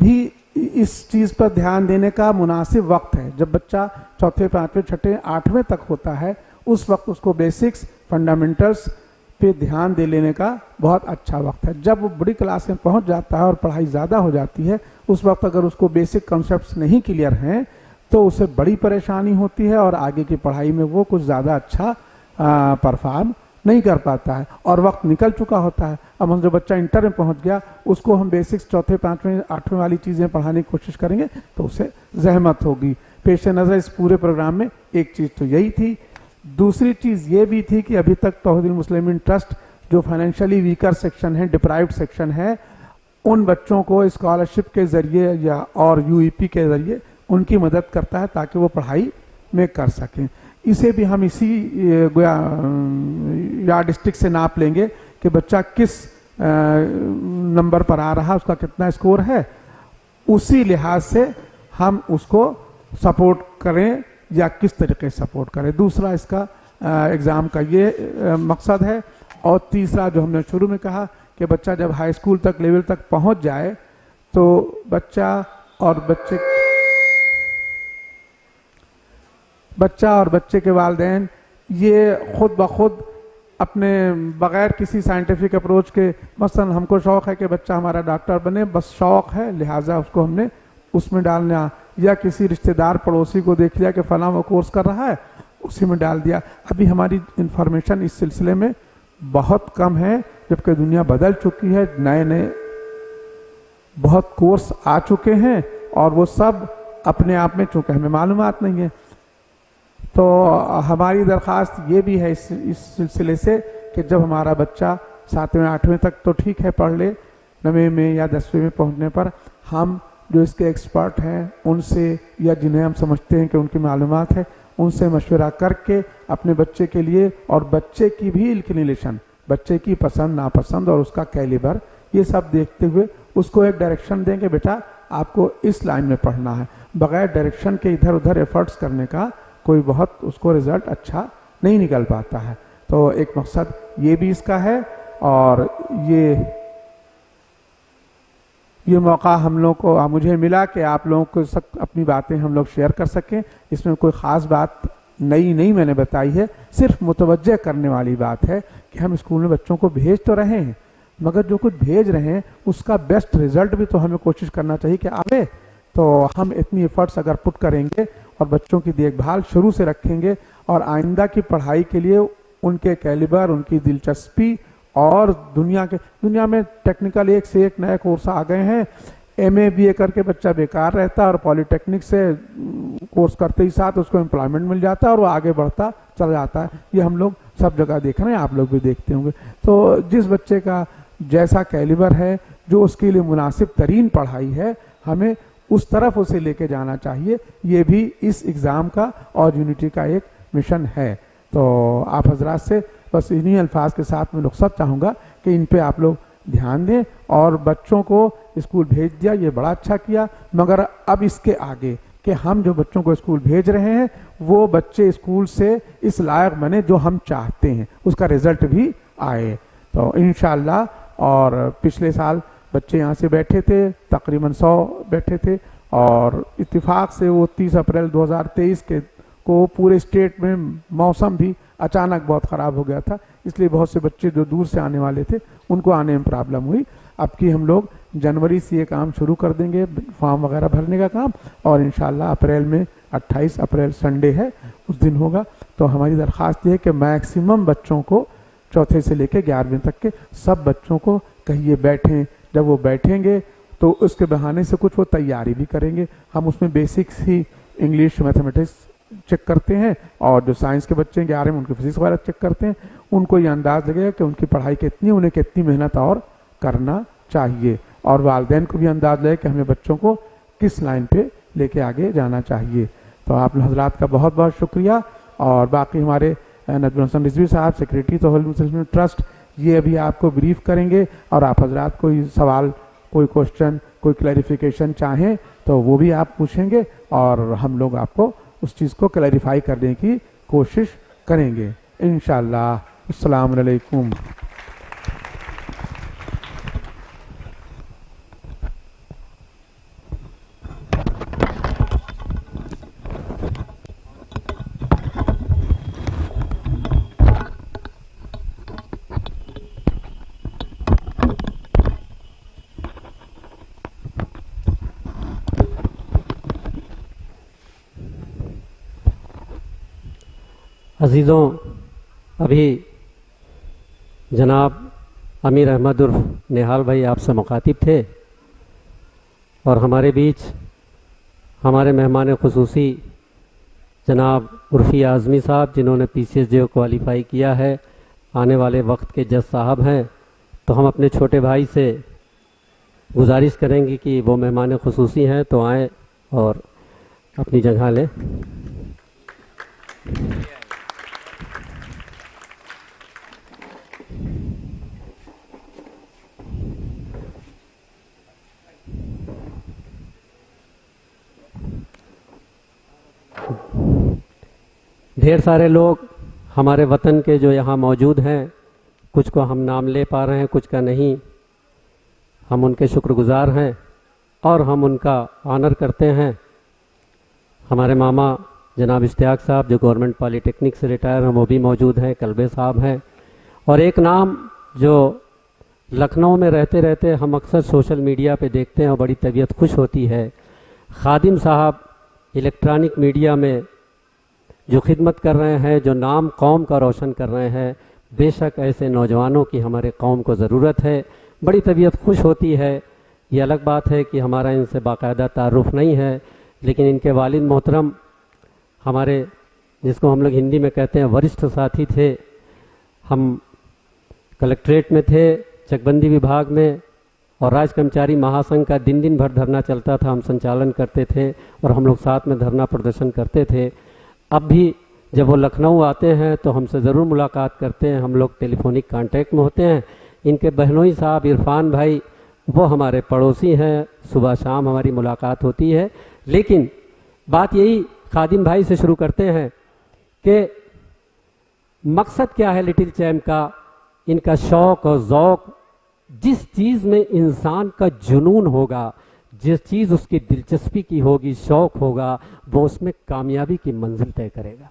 ابھی اس چیز پر دھیان دینے کا مناسب وقت ہے. جب بچہ چوتھے پانچویں چھٹے آٹھویں تک ہوتا ہے اس وقت اس کو بیسکس فنڈامنٹلس پہ دھیان دے لینے کا بہت اچھا وقت ہے. جب وہ بڑی کلاس میں پہنچ جاتا ہے اور پڑھائی زیادہ ہو جاتی ہے اس وقت اگر اس کو بیسک کنسیپٹس نہیں کلیئر ہیں تو اسے بڑی پریشانی ہوتی ہے اور آگے کی پڑھائی میں وہ کچھ زیادہ اچھا پرفارم نہیں کر پاتا ہے اور وقت نکل چکا ہوتا ہے. اب ہم جو بچہ انٹر میں پہنچ گیا اس کو ہم بیسکس چوتھے پانچویں آٹھویں والی چیزیں پڑھانے کی کوشش کریں گے تو اسے زحمت ہوگی. پیش نظر اس پورے پروگرام میں ایک چیز تو یہی تھی. دوسری چیز یہ بھی تھی کہ ابھی تک توحید المسلمین ٹرسٹ جو فائنینشلی ویکر سیکشن ہے, ڈپرائیوڈ سیکشن ہے, ان بچوں کو اسکالرشپ کے ذریعے یا اور یو ای پی کے ذریعے ان کی مدد کرتا ہے تاکہ وہ پڑھائی میں کر سکیں. اسے بھی ہم اسی یا ڈسٹرکٹ سے ناپ لیں گے کہ بچہ کس نمبر پر آ رہا, اس کا کتنا اسکور ہے, اسی لحاظ سے ہم اس کو سپورٹ کریں یا کس طریقے سے سپورٹ کریں. دوسرا اس کا ایگزام کا یہ مقصد ہے. اور تیسرا جو ہم نے شروع میں کہا کہ بچہ جب ہائی اسکول تک لیول تک پہنچ جائے تو بچہ اور بچے کے والدین یہ خود بخود اپنے بغیر کسی سائنٹیفک اپروچ کے, مثلا ہم کو شوق ہے کہ بچہ ہمارا ڈاکٹر بنے, بس شوق ہے لہٰذا اس کو ہم نے اس میں ڈالنا, یا کسی رشتہ دار پڑوسی کو دیکھ لیا کہ فلاں وہ کورس کر رہا ہے اسی میں ڈال دیا. ابھی ہماری انفارمیشن اس سلسلے میں بہت کم ہے جبکہ دنیا بدل چکی ہے, نئے نئے بہت کورس آ چکے ہیں اور وہ سب اپنے آپ میں چونکہ ہمیں معلومات نہیں ہے. تو ہماری درخواست یہ بھی ہے اس سلسلے سے کہ جب ہمارا بچہ ساتویں آٹھویں تک تو ٹھیک ہے پڑھ لے, نویں میں یا دسویں میں پہنچنے پر ہم جو اس کے ایکسپرٹ ہیں ان سے یا جنہیں ہم سمجھتے ہیں کہ ان کی معلومات ہے ان سے مشورہ کر کے اپنے بچے کے لیے اور بچے کی بھی انکلینیشن, بچے کی پسند ناپسند اور اس کا کیلیبر یہ سب دیکھتے ہوئے اس کو ایک ڈائریکشن دیں کہ بیٹا آپ کو اس لائن میں پڑھنا ہے. بغیر ڈائریکشن کے ادھر ادھر ایفرٹس کرنے کا کوئی بہت اس کو رزلٹ اچھا نہیں نکل پاتا ہے. تو ایک مقصد یہ بھی اس کا ہے اور یہ موقع ہم لوگ کو مجھے ملا کہ آپ لوگوں کو اپنی باتیں ہم لوگ شیئر کر سکیں. اس میں کوئی خاص بات نئی نہیں میں نے بتائی ہے, صرف متوجہ کرنے والی بات ہے کہ ہم اسکول میں بچوں کو بھیج تو رہے ہیں مگر جو کچھ بھیج رہے ہیں اس کا بیسٹ رزلٹ بھی تو ہمیں کوشش کرنا چاہیے کہ آئے. تو ہم اتنی ایفرٹس اگر پٹ کریں گے اور بچوں کی دیکھ بھال شروع سے رکھیں گے اور آئندہ کی پڑھائی کے لیے ان کے کیلیبر, ان کی دلچسپی اور دنیا میں ٹیکنیکل ایک سے ایک نئے کورس آ گئے ہیں. ایم اے بی اے کر کے بچہ بیکار رہتا ہے اور پالی ٹیکنک سے کورس کرتے ہی ساتھ اس کو امپلائمنٹ مل جاتا ہے اور وہ آگے بڑھتا چلا جاتا ہے. یہ ہم لوگ سب جگہ دیکھ رہے ہیں, آپ لوگ بھی دیکھتے ہوں گے. تو جس بچے کا جیسا کیلیبر ہے, جو اس کے لیے مناسب ترین پڑھائی ہے, ہمیں اس طرف اسے لے کے جانا چاہیے. یہ بھی اس ایگزام کا اور یونٹی کا ایک مشن ہے. تو آپ حضرات سے بس انہی الفاظ کے ساتھ میں رخصت چاہوں گا کہ ان پہ آپ لوگ دھیان دیں اور بچوں کو اسکول بھیج دیا, یہ بڑا اچھا کیا. مگر اب اس کے آگے کہ ہم جو بچوں کو اسکول بھیج رہے ہیں وہ بچے اسکول سے اس لائق بنے جو ہم چاہتے ہیں, اس کا رزلٹ بھی آئے. تو انشاءاللہ. اور پچھلے سال بچے یہاں سے بیٹھے تھے, تقریباً 100 بیٹھے تھے اور اتفاق سے وہ 30 اپریل 2023 کے کو پورے اسٹیٹ میں موسم بھی اچانک بہت خراب ہو گیا تھا, اس لیے بہت سے بچے جو دور سے آنے والے تھے ان کو آنے میں پرابلم ہوئی. اب کی ہم لوگ جنوری سے یہ کام شروع کر دیں گے, فارم وغیرہ بھرنے کا کام, اور انشاءاللہ اپریل میں 28 اپریل سنڈے ہے اس دن ہوگا. تو ہماری درخواست یہ ہے کہ میکسیمم بچوں کو چوتھے سے لے کے 11ویں تک کے سب بچوں کو کہیے بیٹھیں. جب وہ بیٹھیں گے تو اس کے بہانے سے کچھ وہ تیاری بھی کریں گے. ہم اس میں بیسکس ہی انگلش میتھمیٹکس چیک کرتے ہیں اور جو سائنس کے بچے ہیں 11 میں ان کی فزکس وغیرہ چیک کرتے ہیں. ان کو یہ انداز لگے گا کہ ان کی پڑھائی کتنی, انہیں کتنی محنت اور کرنا چاہیے, اور والدین کو بھی انداز لگے کہ ہمیں بچوں کو کس لائن پہ لے کے آگے جانا چاہیے. تو آپ حضرات کا بہت بہت شکریہ. اور باقی ہمارے نجم الحسن رضوی صاحب سیکریٹری توحید المسلمین ٹرسٹ یہ ابھی آپ کو بریف کریں گے, اور آپ حضرات کوئی سوال, کوئی کوشچن, کوئی کلیریفیکیشن چاہیں تو وہ بھی آپ پوچھیں گے اور ہم لوگ آپ کو اس چیز کو کلیریفائی کرنے کی کوشش کریں گے انشاءاللہ. السلام علیکم. अजीज़ों, अभी जनाब अमीर अहमद उर्फ निहाल भाई आपसे मुखातिब थे और हमारे बीच हमारे मेहमान खुसूसी जनाब उर्फ़ी आज़मी साहब, जिन्होंने PCSJ क्वालिफाई किया है, आने वाले वक्त के जज साहब हैं। तो हम अपने छोटे भाई से गुजारिश करेंगे कि वो मेहमान खुसूसी हैं तो आएँ और अपनी जगह लें। ढेर सारे लोग हमारे वतन के जो यहाँ मौजूद हैं, कुछ को हम नाम ले पा रहे हैं, कुछ का नहीं। हम उनके शुक्रगुजार हैं और हम उनका ऑनर करते हैं। हमारे मामा जनाब इश्तियाक साहब जो गवर्नमेंट पॉलिटेक्निक से रिटायर हैं, वो भी मौजूद हैं, कलबे साहब हैं। और एक नाम जो लखनऊ में रहते रहते हम अक्सर सोशल मीडिया पे देखते हैं और बड़ी तबीयत खुश होती है, खादिम साहब इलेक्ट्रॉनिक मीडिया में जो खिदमत कर रहे हैं, जो नाम कौम का रोशन कर रहे हैं। बेशक ऐसे नौजवानों की हमारे कौम को ज़रूरत है, बड़ी तबीयत खुश होती है। ये अलग बात है कि हमारा इनसे बाकायदा तारुफ नहीं है, लेकिन इनके वालिद मोहतरम हमारे, जिसको हम लोग हिंदी में कहते हैं वरिष्ठ साथी थे। हम कलेक्ट्रेट में थे, चकबंदी विभाग में, और राज कर्मचारी महासंघ का दिन दिन भर धरना चलता था, हम संचालन करते थे और हम लोग साथ में धरना प्रदर्शन करते थे। अब भी जब वो लखनऊ आते हैं तो हमसे ज़रूर मुलाकात करते हैं, हम लोग टेलीफोनिक कांटेक्ट में होते हैं। इनके बहनोई साहब इरफान भाई, वो हमारे पड़ोसी हैं, सुबह शाम हमारी मुलाकात होती है। लेकिन बात यही खादिम भाई से शुरू करते हैं कि मकसद क्या है लिटिल चैम्प का, इनका शौक़ और ज़ौक़। जिस चीज़ में इंसान का जुनून होगा, जिस चीज़ उसकी दिलचस्पी की होगी, शौक़ होगा, वो उसमें कामयाबी की मंजिल तय करेगा।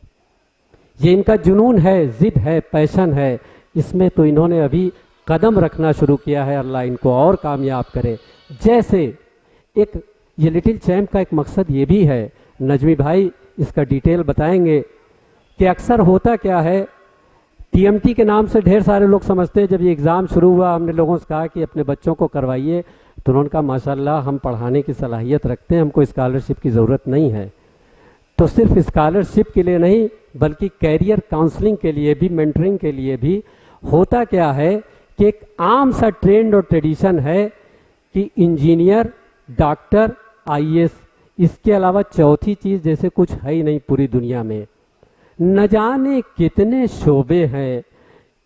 ये इनका जुनून है, ज़िद है, पैशन है। इसमें तो इन्होंने अभी कदम रखना शुरू किया है, अल्लाह इनको और कामयाब करे। जैसे एक ये लिटिल चैम्प का एक मकसद ये भी है, नजमी भाई इसका डिटेल बताएंगे कि अक्सर होता क्या है, TMT के नाम से ढेर सारे लोग समझते हैं। जब ये एग्ज़ाम शुरू हुआ, हमने लोगों से कहा कि अपने बच्चों को करवाइए, तो उन्होंने कहा माशाल्लाह हम पढ़ाने की सलाहियत रखते हैं, हमको स्कॉलरशिप की ज़रूरत नहीं है। तो सिर्फ स्कॉलरशिप के लिए नहीं, बल्कि कैरियर काउंसलिंग के लिए भी, मेंटरिंग के लिए भी। होता क्या है कि एक आम सा ट्रेंड और ट्रेडिशन है कि इंजीनियर, डॉक्टर, IAS, इसके अलावा चौथी चीज़ जैसे कुछ है ही नहीं पूरी दुनिया में। न जाने कितने शोबे हैं।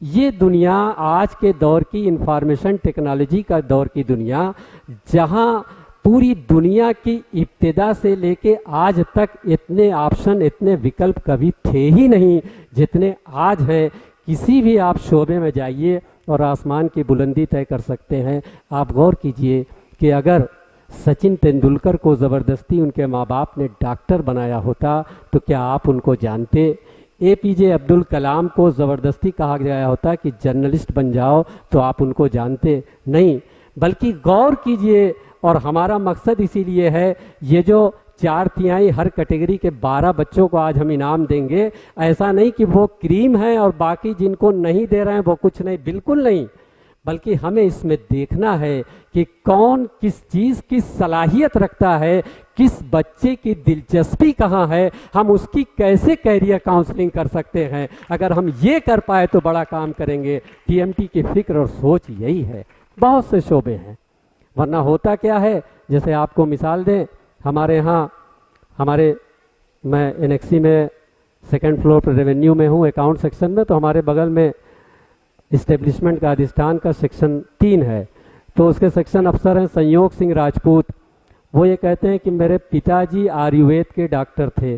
ये दुनिया आज के दौर की इंफॉर्मेशन टेक्नोलॉजी का दौर की दुनिया, जहाँ पूरी दुनिया की इब्तिदा से लेके आज तक इतने ऑप्शन, इतने विकल्प कभी थे ही नहीं जितने आज हैं। किसी भी आप शोबे में जाइए और आसमान की बुलंदी तय कर सकते हैं। आप गौर कीजिए कि अगर सचिन तेंदुलकर को ज़बरदस्ती उनके माँ बाप ने डॉक्टर बनाया होता तो क्या आप उनको जानते? APJ अब्दुल कलाम को ज़बरदस्ती कहा गया होता कि जर्नलिस्ट बन जाओ तो आप उनको जानते? नहीं। बल्कि गौर कीजिए, और हमारा मकसद इसीलिए है, ये जो 4/3 हर कैटेगरी के 12 बच्चों को आज हम इनाम देंगे, ऐसा नहीं कि वो क्रीम है और बाकी जिनको नहीं दे रहे हैं वो कुछ नहीं, बिल्कुल नहीं। बल्कि हमें इसमें देखना है कि कौन किस चीज़ की सलाहियत रखता है, किस बच्चे की दिलचस्पी कहाँ है, हम उसकी कैसे कैरियर काउंसलिंग कर सकते हैं। अगर हम ये कर पाए तो बड़ा काम करेंगे। TMT की फिक्र और सोच यही है। बहुत से शोबे हैं, वरना होता क्या है, जैसे आपको मिसाल दें, हमारे यहाँ मैं NXC में 2nd फ्लोर पर रेवेन्यू में हूँ, अकाउंट सेक्शन में। तो हमारे बगल में इस्टेब्लिशमेंट का अधिष्ठान का सेक्शन 3 है, तो उसके सेक्शन अफसर हैं संयोग सिंह राजपूत। वो ये कहते हैं कि मेरे पिताजी आयुर्वेद के डॉक्टर थे,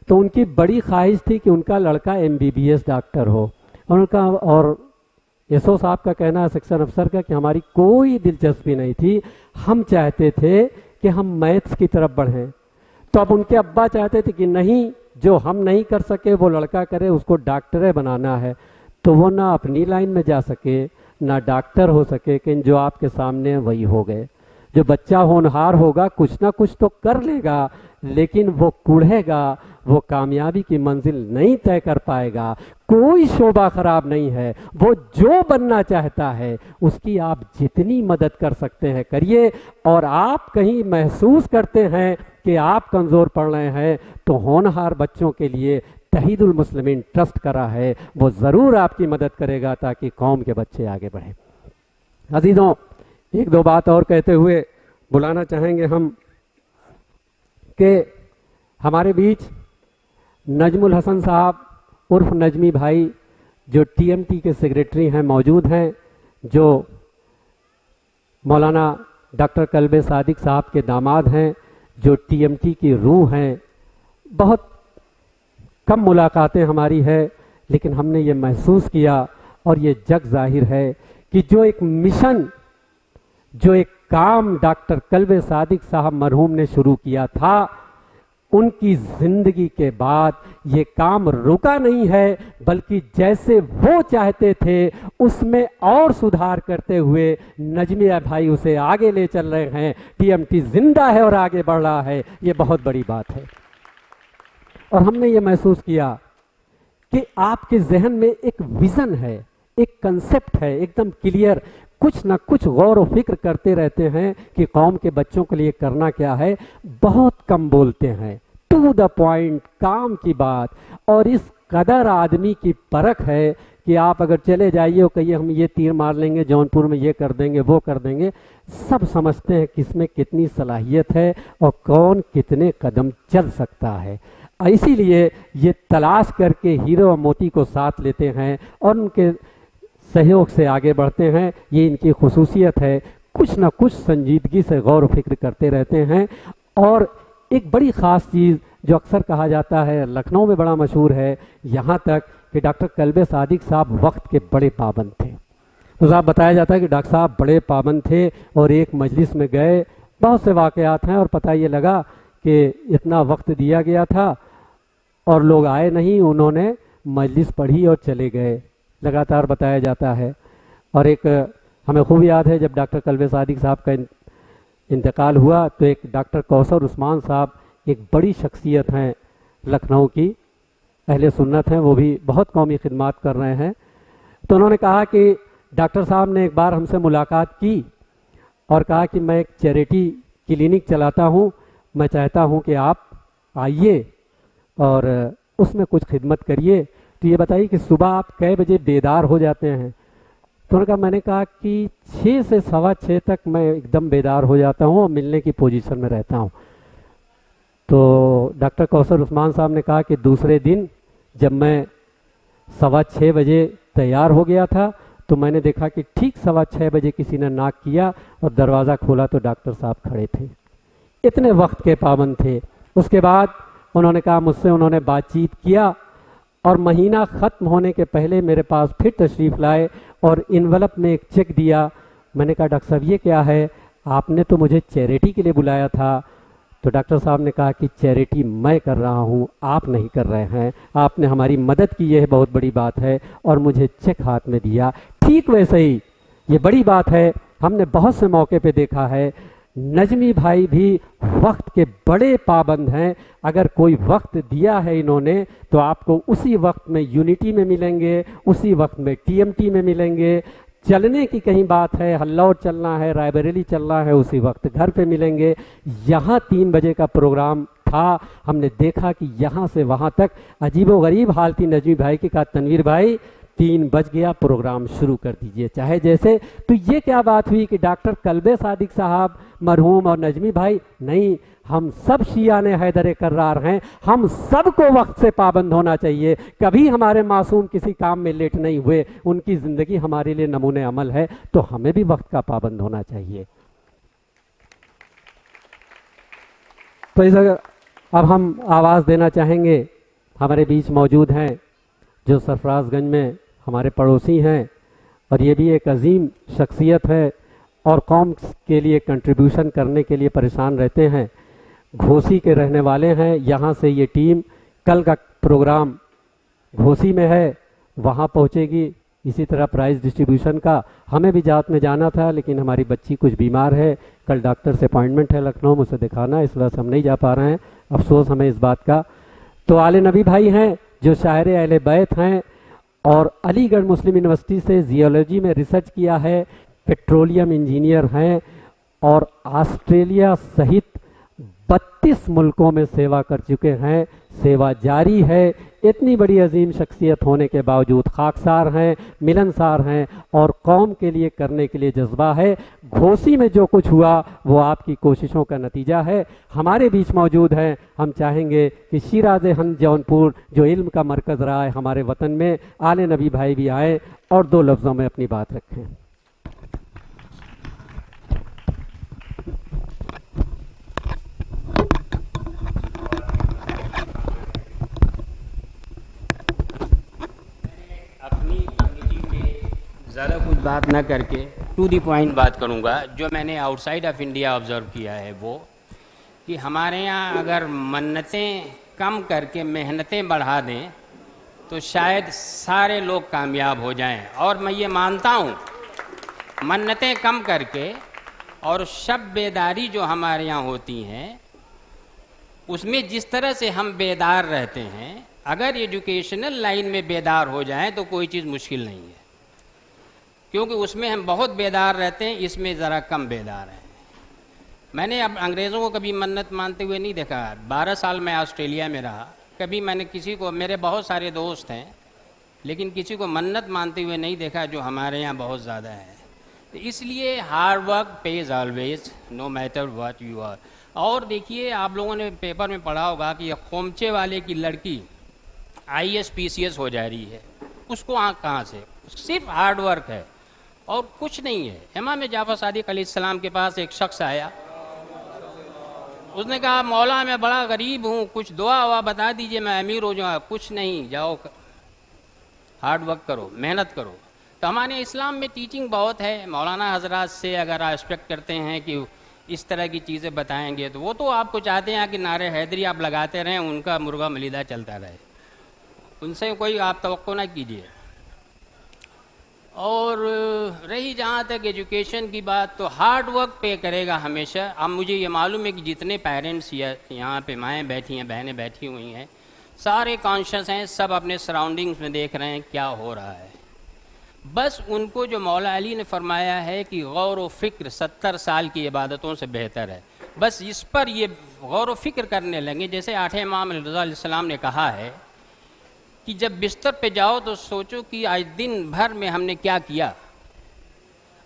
तो उनकी बड़ी ख्वाहिश थी कि उनका लड़का MBBS डॉक्टर हो। और SO साहब का कहना है, सेक्शन अफसर का, कि हमारी कोई दिलचस्पी नहीं थी, हम चाहते थे कि हम मैथ्स की तरफ बढ़ें। तो अब उनके अब्बा चाहते थे कि नहीं, जो हम नहीं कर सके वो लड़का करे, उसको डॉक्टर बनाना है। तो वो ना अपनी लाइन में जा सके, ना डॉक्टर हो सके, कि जो आपके सामने वही हो गए। जो बच्चा होनहार होगा कुछ ना कुछ तो कर लेगा, लेकिन वो कुढ़ेगा, وہ کامیابی کی منزل نہیں طے کر پائے گا. کوئی شعبہ خراب نہیں ہے. وہ جو بننا چاہتا ہے اس کی آپ جتنی مدد کر سکتے ہیں کریے. اور آپ کہیں محسوس کرتے ہیں کہ آپ کمزور پڑ رہے ہیں تو ہونہار بچوں کے لیے تحید المسلمین ٹرسٹ کرا ہے، وہ ضرور آپ کی مدد کرے گا تاکہ قوم کے بچے آگے بڑھیں. عزیزوں، ایک دو بات اور کہتے ہوئے بلانا چاہیں گے ہم کہ ہمارے بیچ نجم الحسن صاحب عرف نجمی بھائی جو ٹی ایم ٹی کے سیکریٹری ہیں موجود ہیں، جو مولانا ڈاکٹر کلب صادق صاحب کے داماد ہیں، جو ٹی ایم ٹی کی روح ہیں. بہت کم ملاقاتیں ہماری ہے لیکن ہم نے یہ محسوس کیا اور یہ جگ ظاہر ہے کہ جو ایک مشن، جو ایک کام ڈاکٹر کلب صادق صاحب مرحوم نے شروع کیا تھا، ان کی زندگی کے بعد یہ کام رکا نہیں ہے بلکہ جیسے وہ چاہتے تھے اس میں اور سدھار کرتے ہوئے نجمیہ بھائی اسے آگے لے چل رہے ہیں. ٹی ایم ٹی زندہ ہے اور آگے بڑھ رہا ہے. یہ بہت بڑی بات ہے. اور ہم نے یہ محسوس کیا کہ آپ کے ذہن میں ایک ویژن ہے، ایک کنسپٹ ہے ایک دم کلیئر. کچھ نہ کچھ غور و فکر کرتے رہتے ہیں کہ قوم کے بچوں کے لیے کرنا کیا ہے. بہت کم بولتے ہیں، ٹو دا پوائنٹ، کام کی بات. اور اس قدر آدمی کی پرکھ ہے کہ آپ اگر چلے جائیے اور کہیے ہم یہ تیر مار لیں گے، جونپور میں یہ کر دیں گے، وہ کر دیں گے، سب سمجھتے ہیں کس میں کتنی صلاحیت ہے اور کون کتنے قدم چل سکتا ہے. اسی لیے یہ تلاش کر کے ہیرو اور موتی کو ساتھ لیتے ہیں اور ان کے سہیوگ سے آگے بڑھتے ہیں. یہ ان کی خصوصیت ہے. کچھ نہ کچھ سنجیدگی سے غور و فکر کرتے رہتے ہیں. اور ایک بڑی خاص چیز جو اکثر کہا جاتا ہے، لکھنؤ میں بڑا مشہور ہے، یہاں تک کہ ڈاکٹر کلب صادق صاحب وقت کے بڑے پابند تھے. تو صاحب بتایا جاتا ہے کہ ڈاکٹر صاحب بڑے پابند تھے اور ایک مجلس میں گئے. بہت سے واقعات ہیں اور پتہ یہ لگا کہ اتنا وقت دیا گیا تھا اور لوگ آئے نہیں. انہوں نے مجلس پڑھی اور چلے گئے. لگاتار بتایا جاتا ہے. اور ایک ہمیں خوب یاد ہے جب ڈاکٹر کلب صادق صاحب کا انتقال ہوا تو ایک ڈاکٹر کوثر عثمان صاحب ایک بڑی شخصیت ہیں لکھنؤ کی، اہل سنت ہیں، وہ بھی بہت قومی خدمات کر رہے ہیں. تو انہوں نے کہا کہ ڈاکٹر صاحب نے ایک بار ہم سے ملاقات کی اور کہا کہ میں ایک چیریٹی کلینک چلاتا ہوں، میں چاہتا ہوں کہ آپ آئیے اور اس میں کچھ خدمت کریے. تو یہ بتائیے کہ صبح آپ کئے بجے بیدار ہو جاتے ہیں؟ تو میں نے کہا کہ 6 سے 6:15 تک میں ایک دم بیدار ہو جاتا ہوں اور ملنے کی پوزیشن میں رہتا ہوں. تو ڈاکٹر کوثر عثمان صاحب نے کہا کہ دوسرے دن جب میں 6:15 بجے تیار ہو گیا تھا تو میں نے دیکھا کہ ٹھیک 6:15 بجے کسی نے ناک کیا اور دروازہ کھولا تو ڈاکٹر صاحب کھڑے تھے. اتنے وقت کے پابند تھے. اس کے بعد انہوں نے کہا مجھ سے انہوں نے بات چیت کیا اور مہینہ ختم ہونے کے پہلے میرے پاس پھر تشریف لائے اور انویلپ میں ایک چیک دیا. میں نے کہا ڈاکٹر صاحب یہ کیا ہے؟ آپ نے تو مجھے چیریٹی کے لیے بلایا تھا. تو ڈاکٹر صاحب نے کہا کہ چیریٹی میں کر رہا ہوں، آپ نہیں کر رہے ہیں. آپ نے ہماری مدد کی، یہ بہت بڑی بات ہے، اور مجھے چیک ہاتھ میں دیا. ٹھیک ویسے ہی یہ بڑی بات ہے. ہم نے بہت سے موقع پہ دیکھا ہے نجمی بھائی بھی وقت کے بڑے پابند ہیں. اگر کوئی وقت دیا ہے انہوں نے تو آپ کو اسی وقت میں یونٹی میں ملیں گے، اسی وقت میں ٹی ایم ٹی میں ملیں گے. چلنے کی کہیں بات ہے، ہلور چلنا ہے، رائے بریلی چلنا ہے، اسی وقت گھر پہ ملیں گے. یہاں 3 بجے کا پروگرام تھا. ہم نے دیکھا کہ یہاں سے وہاں تک عجیب و غریب حال تھی. نجمی بھائی کی کہا تنویر بھائی 3 بج گیا، پروگرام شروع کر دیجئے چاہے جیسے. تو یہ کیا بات ہوئی کہ ڈاکٹر کلب صادق صاحب مرحوم اور نجمی بھائی نہیں، ہم سب شیعان حیدر کرار ہیں. ہم سب کو وقت سے پابند ہونا چاہیے. کبھی ہمارے معصوم کسی کام میں لیٹ نہیں ہوئے. ان کی زندگی ہمارے لیے نمونہ عمل ہے. تو ہمیں بھی وقت کا پابند ہونا چاہیے. تو اب ہم آواز دینا چاہیں گے. ہمارے بیچ موجود ہیں جو سرفراز گنج میں ہمارے پڑوسی ہیں اور یہ بھی ایک عظیم شخصیت ہے اور قوم کے لیے کنٹریبیوشن کرنے کے لیے پریشان رہتے ہیں. گھوسی کے رہنے والے ہیں. یہاں سے یہ ٹیم کل کا پروگرام گھوسی میں ہے، وہاں پہنچے گی. اسی طرح پرائز ڈسٹریبیوشن کا ہمیں بھی جات میں جانا تھا لیکن ہماری بچی کچھ بیمار ہے. کل ڈاکٹر سے اپائنٹمنٹ ہے لکھنؤ، مجھ سے دکھانا، اس وجہ سے ہم نہیں جا پا رہے ہیں. افسوس ہمیں اس بات کا. تو आले नबी भाई हैं जो शायर अहले बैत हैं और अलीगढ़ मुस्लिम यूनिवर्सिटी से जियोलॉजी में रिसर्च किया है, पेट्रोलियम इंजीनियर हैं और ऑस्ट्रेलिया सहित 32 मुल्कों में सेवा कर चुके हैं, सेवा जारी है। इतनी बड़ी अजीम शख्सियत होने के बावजूद खाकसार हैं, मिलनसार हैं और कौम के लिए करने के लिए जज्बा है। घोसी में जो कुछ हुआ वो आपकी कोशिशों का नतीजा है। हमारे बीच मौजूद हैं, हम चाहेंगे कि शिराज हंद जौनपुर जो इल्म का मरकज़ रहा है हमारे वतन में, आले नबी भाई भी आए और 2 लफ्ज़ों में अपनी बात रखें। ज़्यादा कुछ बात ना करके टू दी पॉइंट बात करूँगा। जो मैंने आउटसाइड ऑफ इंडिया ऑब्ज़र्व किया है वो कि हमारे यहाँ अगर मन्नतें कम करके मेहनतें बढ़ा दें तो शायद सारे लोग कामयाब हो जाएं। और मैं ये मानता हूँ मन्नतें कम करके और शब बेदारी जो हमारे यहाँ होती हैं उसमें जिस तरह से हम बेदार रहते हैं, अगर एजुकेशनल लाइन में बेदार हो जाएं तो कोई चीज़ मुश्किल नहीं है, क्योंकि उसमें हम बहुत बेदार रहते हैं, इसमें ज़रा कम बेदार हैं। मैंने अब अंग्रेज़ों को कभी मन्नत मानते हुए नहीं देखा। 12 साल मैं ऑस्ट्रेलिया में रहा, कभी मैंने किसी को, मेरे बहुत सारे दोस्त हैं लेकिन किसी को मन्नत मानते हुए नहीं देखा, जो हमारे यहाँ बहुत ज़्यादा है। तो इसलिए hard work pays always, no matter what you are. और देखिए, आप लोगों ने पेपर में पढ़ा होगा कि खोमचे वाले की लड़की IAS PCS हो जा रही है। उसको कहाँ से? सिर्फ हार्ड वर्क है और कुछ नहीं है। इमाम जाफर सादिक अलैहिस्सलाम के पास एक शख्स आया, उसने कहा मौला मैं बड़ा गरीब हूँ, कुछ दुआ हुआ बता दीजिए, मैं अमीर हो जाऊँ। कुछ नहीं, जाओ हार्ड वर्क करो, मेहनत करो। तो हमारे इस्लाम में टीचिंग बहुत है। मौलाना हजरात से अगर एक्सपेक्ट करते हैं कि इस तरह की चीज़ें बताएंगे तो वो तो आपको चाहते हैं कि नारे हैदरी आप लगाते रहें, उनका मुर्गा मलीदा चलता रहे, उनसे कोई आप तवक्को ना कीजिए। और रही जहाँ तक एजुकेशन की बात, तो हार्ड वर्क पे करेगा हमेशा। अब मुझे ये मालूम है कि जितने पेरेंट्स यहाँ पे माएँ बैठी हैं, बहनें बैठी हुई हैं, सारे कॉन्शियस हैं, सब अपने सराउंडिंग्स में देख रहे हैं क्या हो रहा है। बस उनको जो मौला अली ने फरमाया है कि गौर व फिक्र 70 साल की इबादतों से बेहतर है, बस इस पर ये गौर व फिक्र करने लगे। जैसे 8 इमाम रज़ा अलैहिस्सलाम ने कहा है कि जब बिस्तर पे जाओ तो सोचो कि आज दिन भर में हमने क्या किया।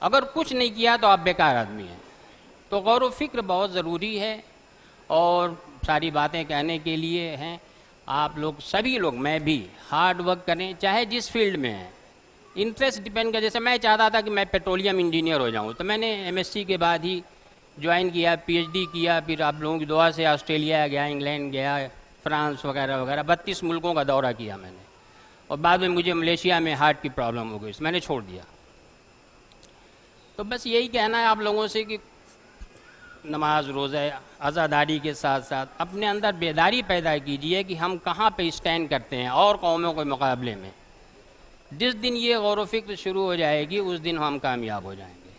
अगर कुछ नहीं किया तो आप बेकार आदमी हैं। तो गौर व फिक्र बहुत ज़रूरी है। और सारी बातें कहने के लिए हैं, आप लोग सभी लोग, मैं भी, हार्ड वर्क करें, चाहे जिस फील्ड में हैं। इंटरेस्ट डिपेंड कर, जैसे मैं चाहता था कि मैं पेट्रोलियम इंजीनियर हो जाऊँ, तो मैंने MSc के बाद ही ज्वाइन किया, PhD किया, फिर आप लोगों की दुआ से ऑस्ट्रेलिया गया, इंग्लैंड गया, फ्रांस वगैरह वगैरह 32 मुल्कों का दौरा किया मैंने। और बाद में मुझे मलेशिया में हार्ट की प्रॉब्लम हो गई, मैंने छोड़ दिया। तो बस यही कहना है आप लोगों से कि नमाज रोज़े आज़ादारी के साथ साथ अपने अंदर बेदारी पैदा कीजिए कि हम कहाँ पे स्टैंड करते हैं और कौमों के मुकाबले में। जिस दिन ये गौर व फिक्र शुरू हो जाएगी उस दिन हम कामयाब हो जाएंगे।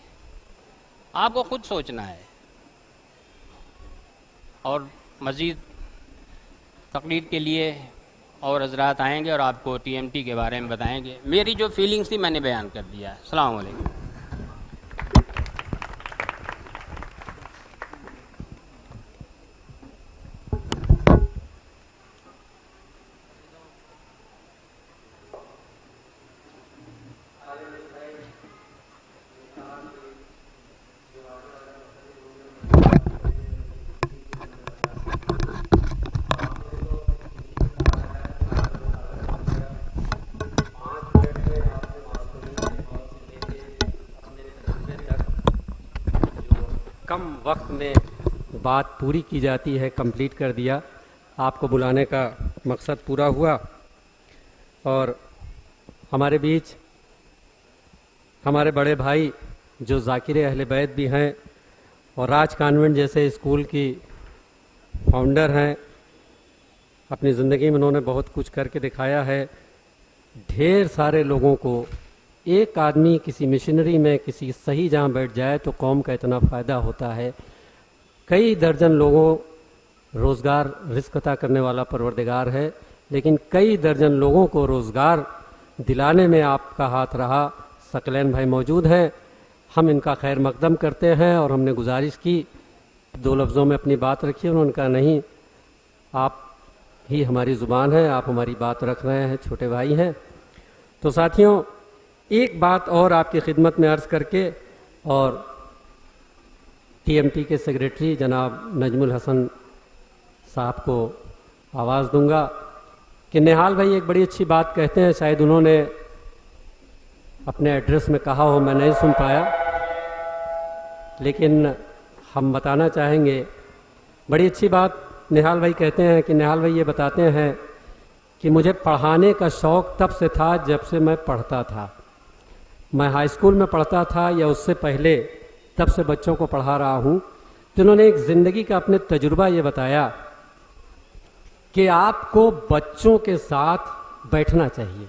आपको खुद सोचना है। और मज़ीद तकरीर के लिए और हजरात आएंगे और आपको TMT के बारे में बताएंगे। मेरी जो फीलिंग्स थी मैंने बयान कर दिया है। अस्सलाम वालेकुम। कम वक्त में बात पूरी की जाती है, कंप्लीट कर दिया। आपको बुलाने का मकसद पूरा हुआ। और हमारे बीच हमारे बड़े भाई जो ज़ाकिर अहले बैत भी हैं और राज कॉन्वेंट जैसे स्कूल की फाउंडर हैं, अपनी ज़िंदगी में उन्होंने बहुत कुछ करके दिखाया है। ढेर सारे लोगों को, एक आदमी किसी मिशनरी में किसी सही जहाँ बैठ जाए तो कौम का इतना फ़ायदा होता है। कई दर्जन लोगों روزگار رزق عطا کرنے والا پروردگار ہے، لیکن کئی درجن لوگوں کو روزگار دلانے میں آپ کا ہاتھ رہا۔ ثقلین بھائی موجود ہیں، ہم ان کا خیر مقدم کرتے ہیں، اور ہم نے گزارش کی 2 لفظوں میں اپنی بات رکھی، انہوں نے کہا نہیں، آپ ہی ہماری زبان ہے، آپ ہماری بات رکھ رہے ہیں، چھوٹے بھائی ہیں۔ تو ساتھیوں، ایک بات اور آپ کی خدمت میں عرض کر کے اور ٹی ایم ٹی کے سیکریٹری جناب نجم الحسن صاحب کو آواز دوں گا کہ نہال بھائی ایک بڑی اچھی بات کہتے ہیں، شاید انہوں نے اپنے ایڈریس میں کہا ہو، میں نہیں سن پایا، لیکن ہم بتانا چاہیں گے۔ بڑی اچھی بات نہال بھائی کہتے ہیں کہ نہال بھائی یہ بتاتے ہیں کہ مجھے پڑھانے کا شوق تب سے تھا جب سے میں پڑھتا تھا، میں ہائی اسکول میں پڑھتا تھا یا اس سے پہلے، تب سے بچوں کو پڑھا رہا ہوں۔ تو انہوں نے ایک زندگی کا اپنے تجربہ یہ بتایا کہ آپ کو بچوں کے ساتھ بیٹھنا چاہیے۔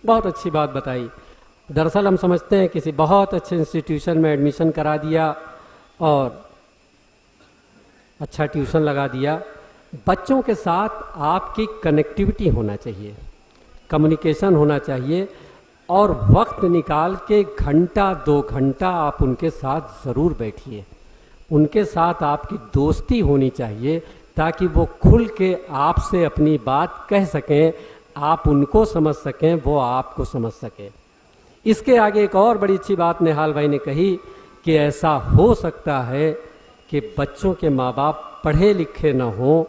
بہت اچھی بات بتائی۔ دراصل ہم سمجھتے ہیں کسی بہت اچھے انسٹیٹیوشن میں ایڈمیشن کرا دیا اور اچھا ٹیوشن لگا دیا، بچوں کے ساتھ آپ کی کنیکٹیوٹی ہونا چاہیے، کمیونیکیشن ہونا چاہیے، اور وقت نکال کے 1-2 گھنٹہ آپ ان کے ساتھ ضرور بیٹھیے، ان کے ساتھ آپ کی دوستی ہونی چاہیے تاکہ وہ کھل کے آپ سے اپنی بات کہہ سکیں، آپ ان کو سمجھ سکیں، وہ آپ کو سمجھ سکیں۔ اس کے آگے ایک اور بڑی اچھی بات نہال بھائی نے کہی کہ ایسا ہو سکتا ہے کہ بچوں کے ماں باپ پڑھے لکھے نہ ہوں،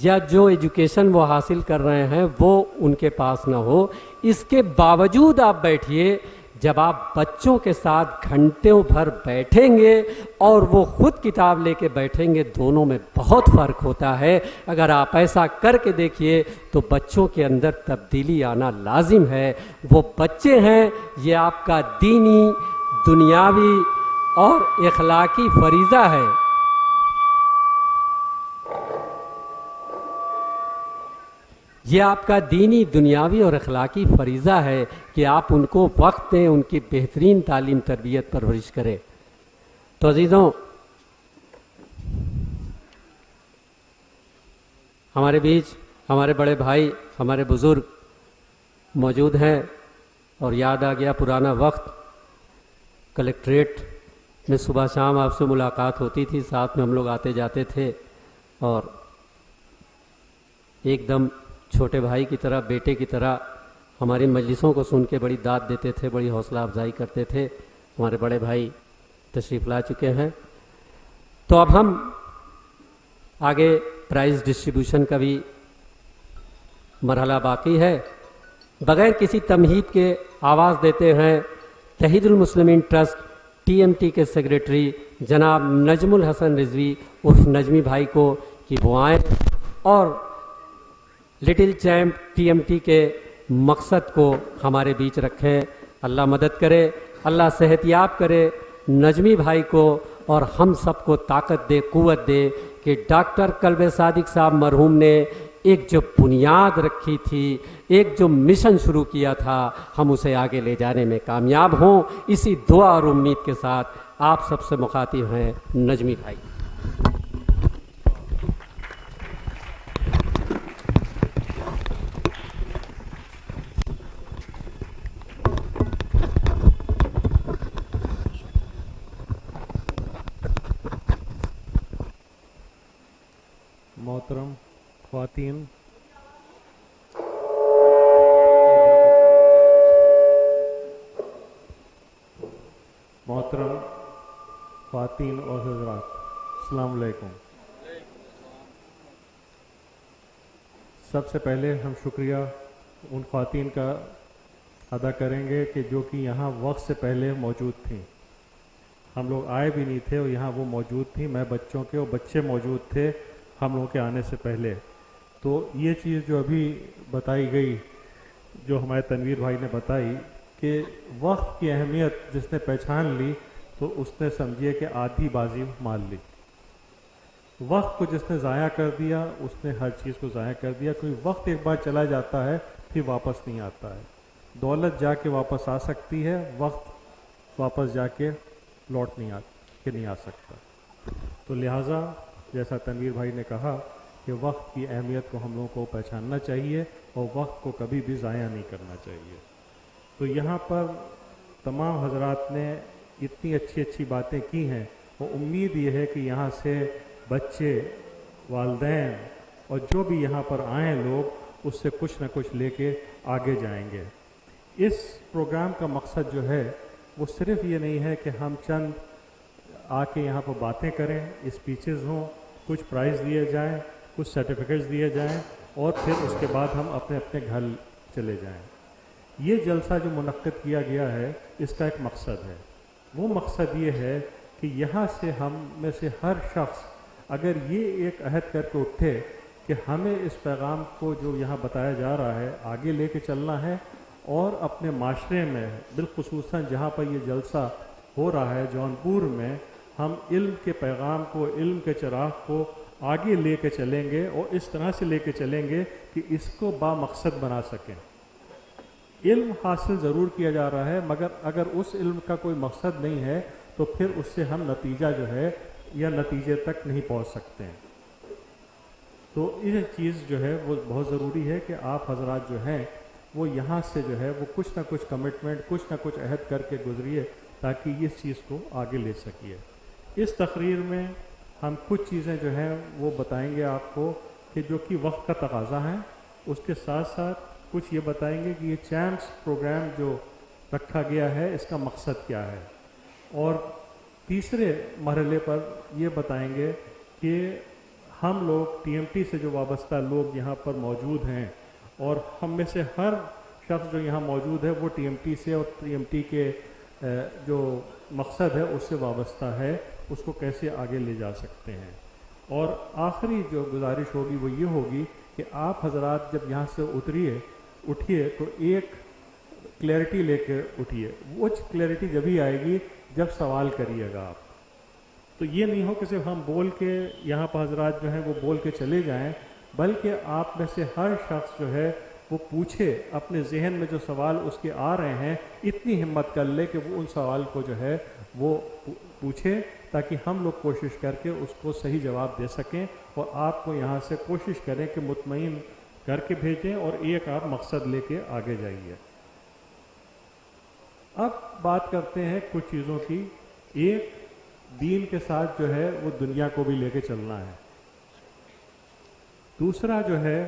یا جو ایجوکیشن وہ حاصل کر رہے ہیں وہ ان کے پاس نہ ہو، اس کے باوجود آپ بیٹھیے۔ جب آپ بچوں کے ساتھ گھنٹوں بھر بیٹھیں گے اور وہ خود کتاب لے کے بیٹھیں گے، دونوں میں بہت فرق ہوتا ہے۔ اگر آپ ایسا کر کے دیکھیے تو بچوں کے اندر تبدیلی آنا لازم ہے۔ وہ بچے ہیں، یہ آپ کا دینی، دنیاوی اور اخلاقی فریضہ ہے۔ یہ آپ کا دینی، دنیاوی اور اخلاقی فریضہ ہے کہ آپ ان کو وقت دیں، ان کی بہترین تعلیم، تربیت، پرورش کریں۔ تو عزیزوں، ہمارے بیچ ہمارے بڑے بھائی، ہمارے بزرگ موجود ہیں، اور یاد آ گیا پرانا وقت۔ کلکٹریٹ میں صبح شام آپ سے ملاقات ہوتی تھی، ساتھ میں ہم لوگ آتے جاتے تھے، اور ایک دم چھوٹے بھائی کی طرح، بیٹے کی طرح ہماری مجلسوں کو سن کے بڑی داد دیتے تھے، بڑی حوصلہ افزائی کرتے تھے۔ ہمارے بڑے بھائی تشریف لا چکے ہیں، تو اب ہم آگے پرائز ڈسٹریبیوشن کا بھی مرحلہ باقی ہے۔ بغیر کسی تمہید کے آواز دیتے ہیں تحید المسلمین ٹرسٹ ٹی ایم ٹی کے سیکریٹری جناب نجم الحسن رضوی عرف نجمی بھائی کو کہ وہ آئیں اور little champ T M T کے مقصد کو ہمارے بیچ رکھیں۔ اللہ مدد کرے، اللہ صحت یاب کرے نجمی بھائی کو، اور ہم سب کو طاقت دے، قوت دے کہ ڈاکٹر قلب صادق صاحب مرحوم نے ایک جو بنیاد رکھی تھی، ایک جو مشن شروع کیا تھا، ہم اسے آگے لے جانے میں کامیاب ہوں۔ اسی دعا اور امید کے ساتھ آپ سب سے مخاطب ہیں نجمی بھائی۔ محترم خواتین، اور حضرات، السلام علیکم۔ سب سے پہلے ہم شکریہ ان خواتین کا ادا کریں گے کہ جو کہ یہاں وقت سے پہلے موجود تھیں۔ ہم لوگ آئے بھی نہیں تھے اور یہاں وہ موجود تھیں، میں بچوں کے اور بچے موجود تھے ہم لوگوں کے آنے سے پہلے۔ تو یہ چیز جو ابھی بتائی گئی، جو ہمارے تنویر بھائی نے بتائی کہ وقت کی اہمیت جس نے پہچان لی تو اس نے سمجھیے کہ آدھی بازی مار لی۔ وقت کو جس نے ضائع کر دیا اس نے ہر چیز کو ضائع کر دیا، کیونکہ وقت ایک بار چلا جاتا ہے پھر واپس نہیں آتا ہے۔ دولت جا کے واپس آ سکتی ہے، وقت واپس جا کے لوٹ نہیں آ سکتا۔ تو لہٰذا जैसा तनवीर भाई ने कहा कि वक्त की अहमियत को हम लोगों को पहचानना चाहिए और वक्त को कभी भी ज़ाया नहीं करना चाहिए। तो यहाँ पर तमाम हजरात ने इतनी अच्छी अच्छी बातें की हैं और उम्मीद ये है कि यहाँ से बच्चे, वालिदैन और जो भी यहाँ पर आए लोग उससे कुछ न कुछ लेके आगे जाएंगे। इस प्रोग्राम का मकसद जो है वो सिर्फ ये नहीं है कि हम चंद आके यहाँ पर बातें करें, स्पीचेस हों, कुछ प्राइज़ दिए जाएं, कुछ सर्टिफिकेट्स दिए जाएं और फिर उसके बाद हम अपने अपने घर चले जाएं। ये जलसा जो मुनक्किद किया गया है इसका एक मकसद है। वो मकसद ये है कि यहाँ से हम में से हर शख्स अगर ये एक अहद करके उठे कि हमें इस पैगाम को जो यहाँ बताया जा रहा है आगे लेके चलना है और अपने माशरे में बिलखुसूसन जहाँ पर ये जलसा हो रहा है जौनपुर में, हम इल्म के पैगाम को, इल्म के चिराग को आगे लेके चलेंगे और इस तरह से लेके चलेंगे कि इसको बामकसद बना सकें। इल्म हासिल ज़रूर किया जा रहा है मगर अगर उस इल्म का कोई मकसद नहीं है तो फिर उससे हम नतीजा जो है या नतीजे तक नहीं पहुंच सकते हैं। तो ये चीज़ जो है वो बहुत ज़रूरी है कि आप हजरात जो हैं वो यहाँ से जो है वो कुछ ना कुछ कमिटमेंट, कुछ ना कुछ अहद करके गुजरिए ताकि इस चीज़ को आगे ले सकिए। इस तकरीर में हम कुछ चीज़ें जो हैं वो बताएंगे आपको कि जो कि वक्त का तकाज़ा है, उसके साथ साथ कुछ ये बताएंगे कि ये चैम्प्स प्रोग्राम जो रखा गया है इसका मकसद क्या है, और तीसरे मरहले पर ये बताएंगे कि हम लोग टीएमटी से जो वाबस्ता लोग यहाँ पर मौजूद हैं और हम में से हर शख्स जो यहाँ मौजूद है वो टीएमटी से और टीएमटी के जो मकसद है उससे वाबस्ता है, उसको कैसे आगे ले जा सकते हैं। और आखिरी जो गुजारिश होगी वो ये होगी कि आप हजरात जब यहाँ से उठिए तो एक क्लैरिटी लेके उठिए। वो क्लैरिटी जब ही आएगी जब सवाल करिएगा आप। तो ये नहीं हो कि सिर्फ हम बोल के यहाँ पर हजरात जो हैं वो बोल के चले जाएं, बल्कि आप में से हर शख्स जो है वो पूछे, अपने जहन में जो सवाल उसके आ रहे हैं इतनी हिम्मत कर ले कि वो उन सवाल को जो है वो पूछे ताकि हम लोग कोशिश करके उसको सही जवाब दे सकें और आपको यहाँ से कोशिश करें कि मुतमईन करके भेजें और एक आप मकसद लेके आगे जाइए। अब बात करते हैं कुछ चीज़ों की। एक, दीन के साथ जो है वो दुनिया को भी लेके चलना है। दूसरा जो है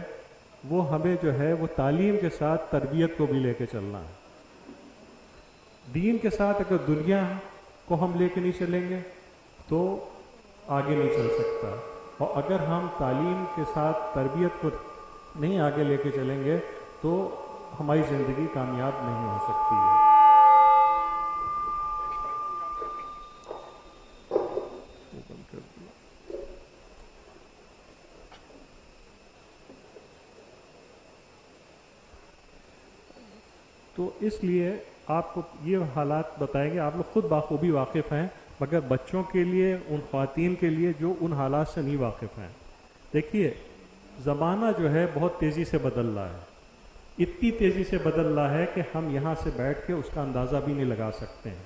वो हमें जो है वो तालीम के साथ तरबियत को भी लेके चलना है। दीन के साथ अगर दुनिया को हम लेके नहीं चलेंगे तो आगे नहीं चल सकता, और अगर हम तालीम के साथ तरबियत को नहीं आगे लेके चलेंगे तो हमारी ज़िंदगी कामयाब नहीं हो सकती है। तो इसलिए आपको ये हालात बताएंगे, आप लोग खुद बाखूबी वाकिफ़ हैं, मगर बच्चों के लिए, उन ख़वातीन के लिए जो उन हालात से नहीं वाकिफ़ हैं। देखिए, ज़माना जो है बहुत तेज़ी से बदल रहा है, इतनी तेज़ी से बदल रहा है कि हम यहाँ से बैठ के उसका अंदाज़ा भी नहीं लगा सकते हैं।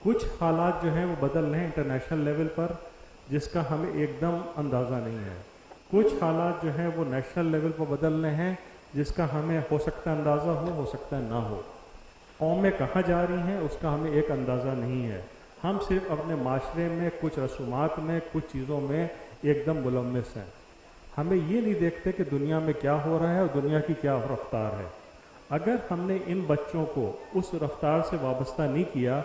कुछ हालात जो हैं वो बदल रहे हैं इंटरनेशनल लेवल पर जिसका हमें एकदम अंदाज़ा नहीं है। कुछ हालात जो हैं वो नेशनल लेवल पर बदल रहे हैं जिसका हमें हो सकता है अंदाज़ा हो सकता है ना हो। कौमें कहाँ जा रही हैं उसका हमें एक अंदाज़ा नहीं है। हम सिर्फ अपने माशरे में कुछ रसूमात में, कुछ चीज़ों में एकदम मुलम्मिस हैं। हमें ये नहीं देखते कि दुनिया में क्या हो रहा है और दुनिया की क्या रफ्तार है। अगर हमने इन बच्चों को उस रफ्तार से वाबस्ता नहीं किया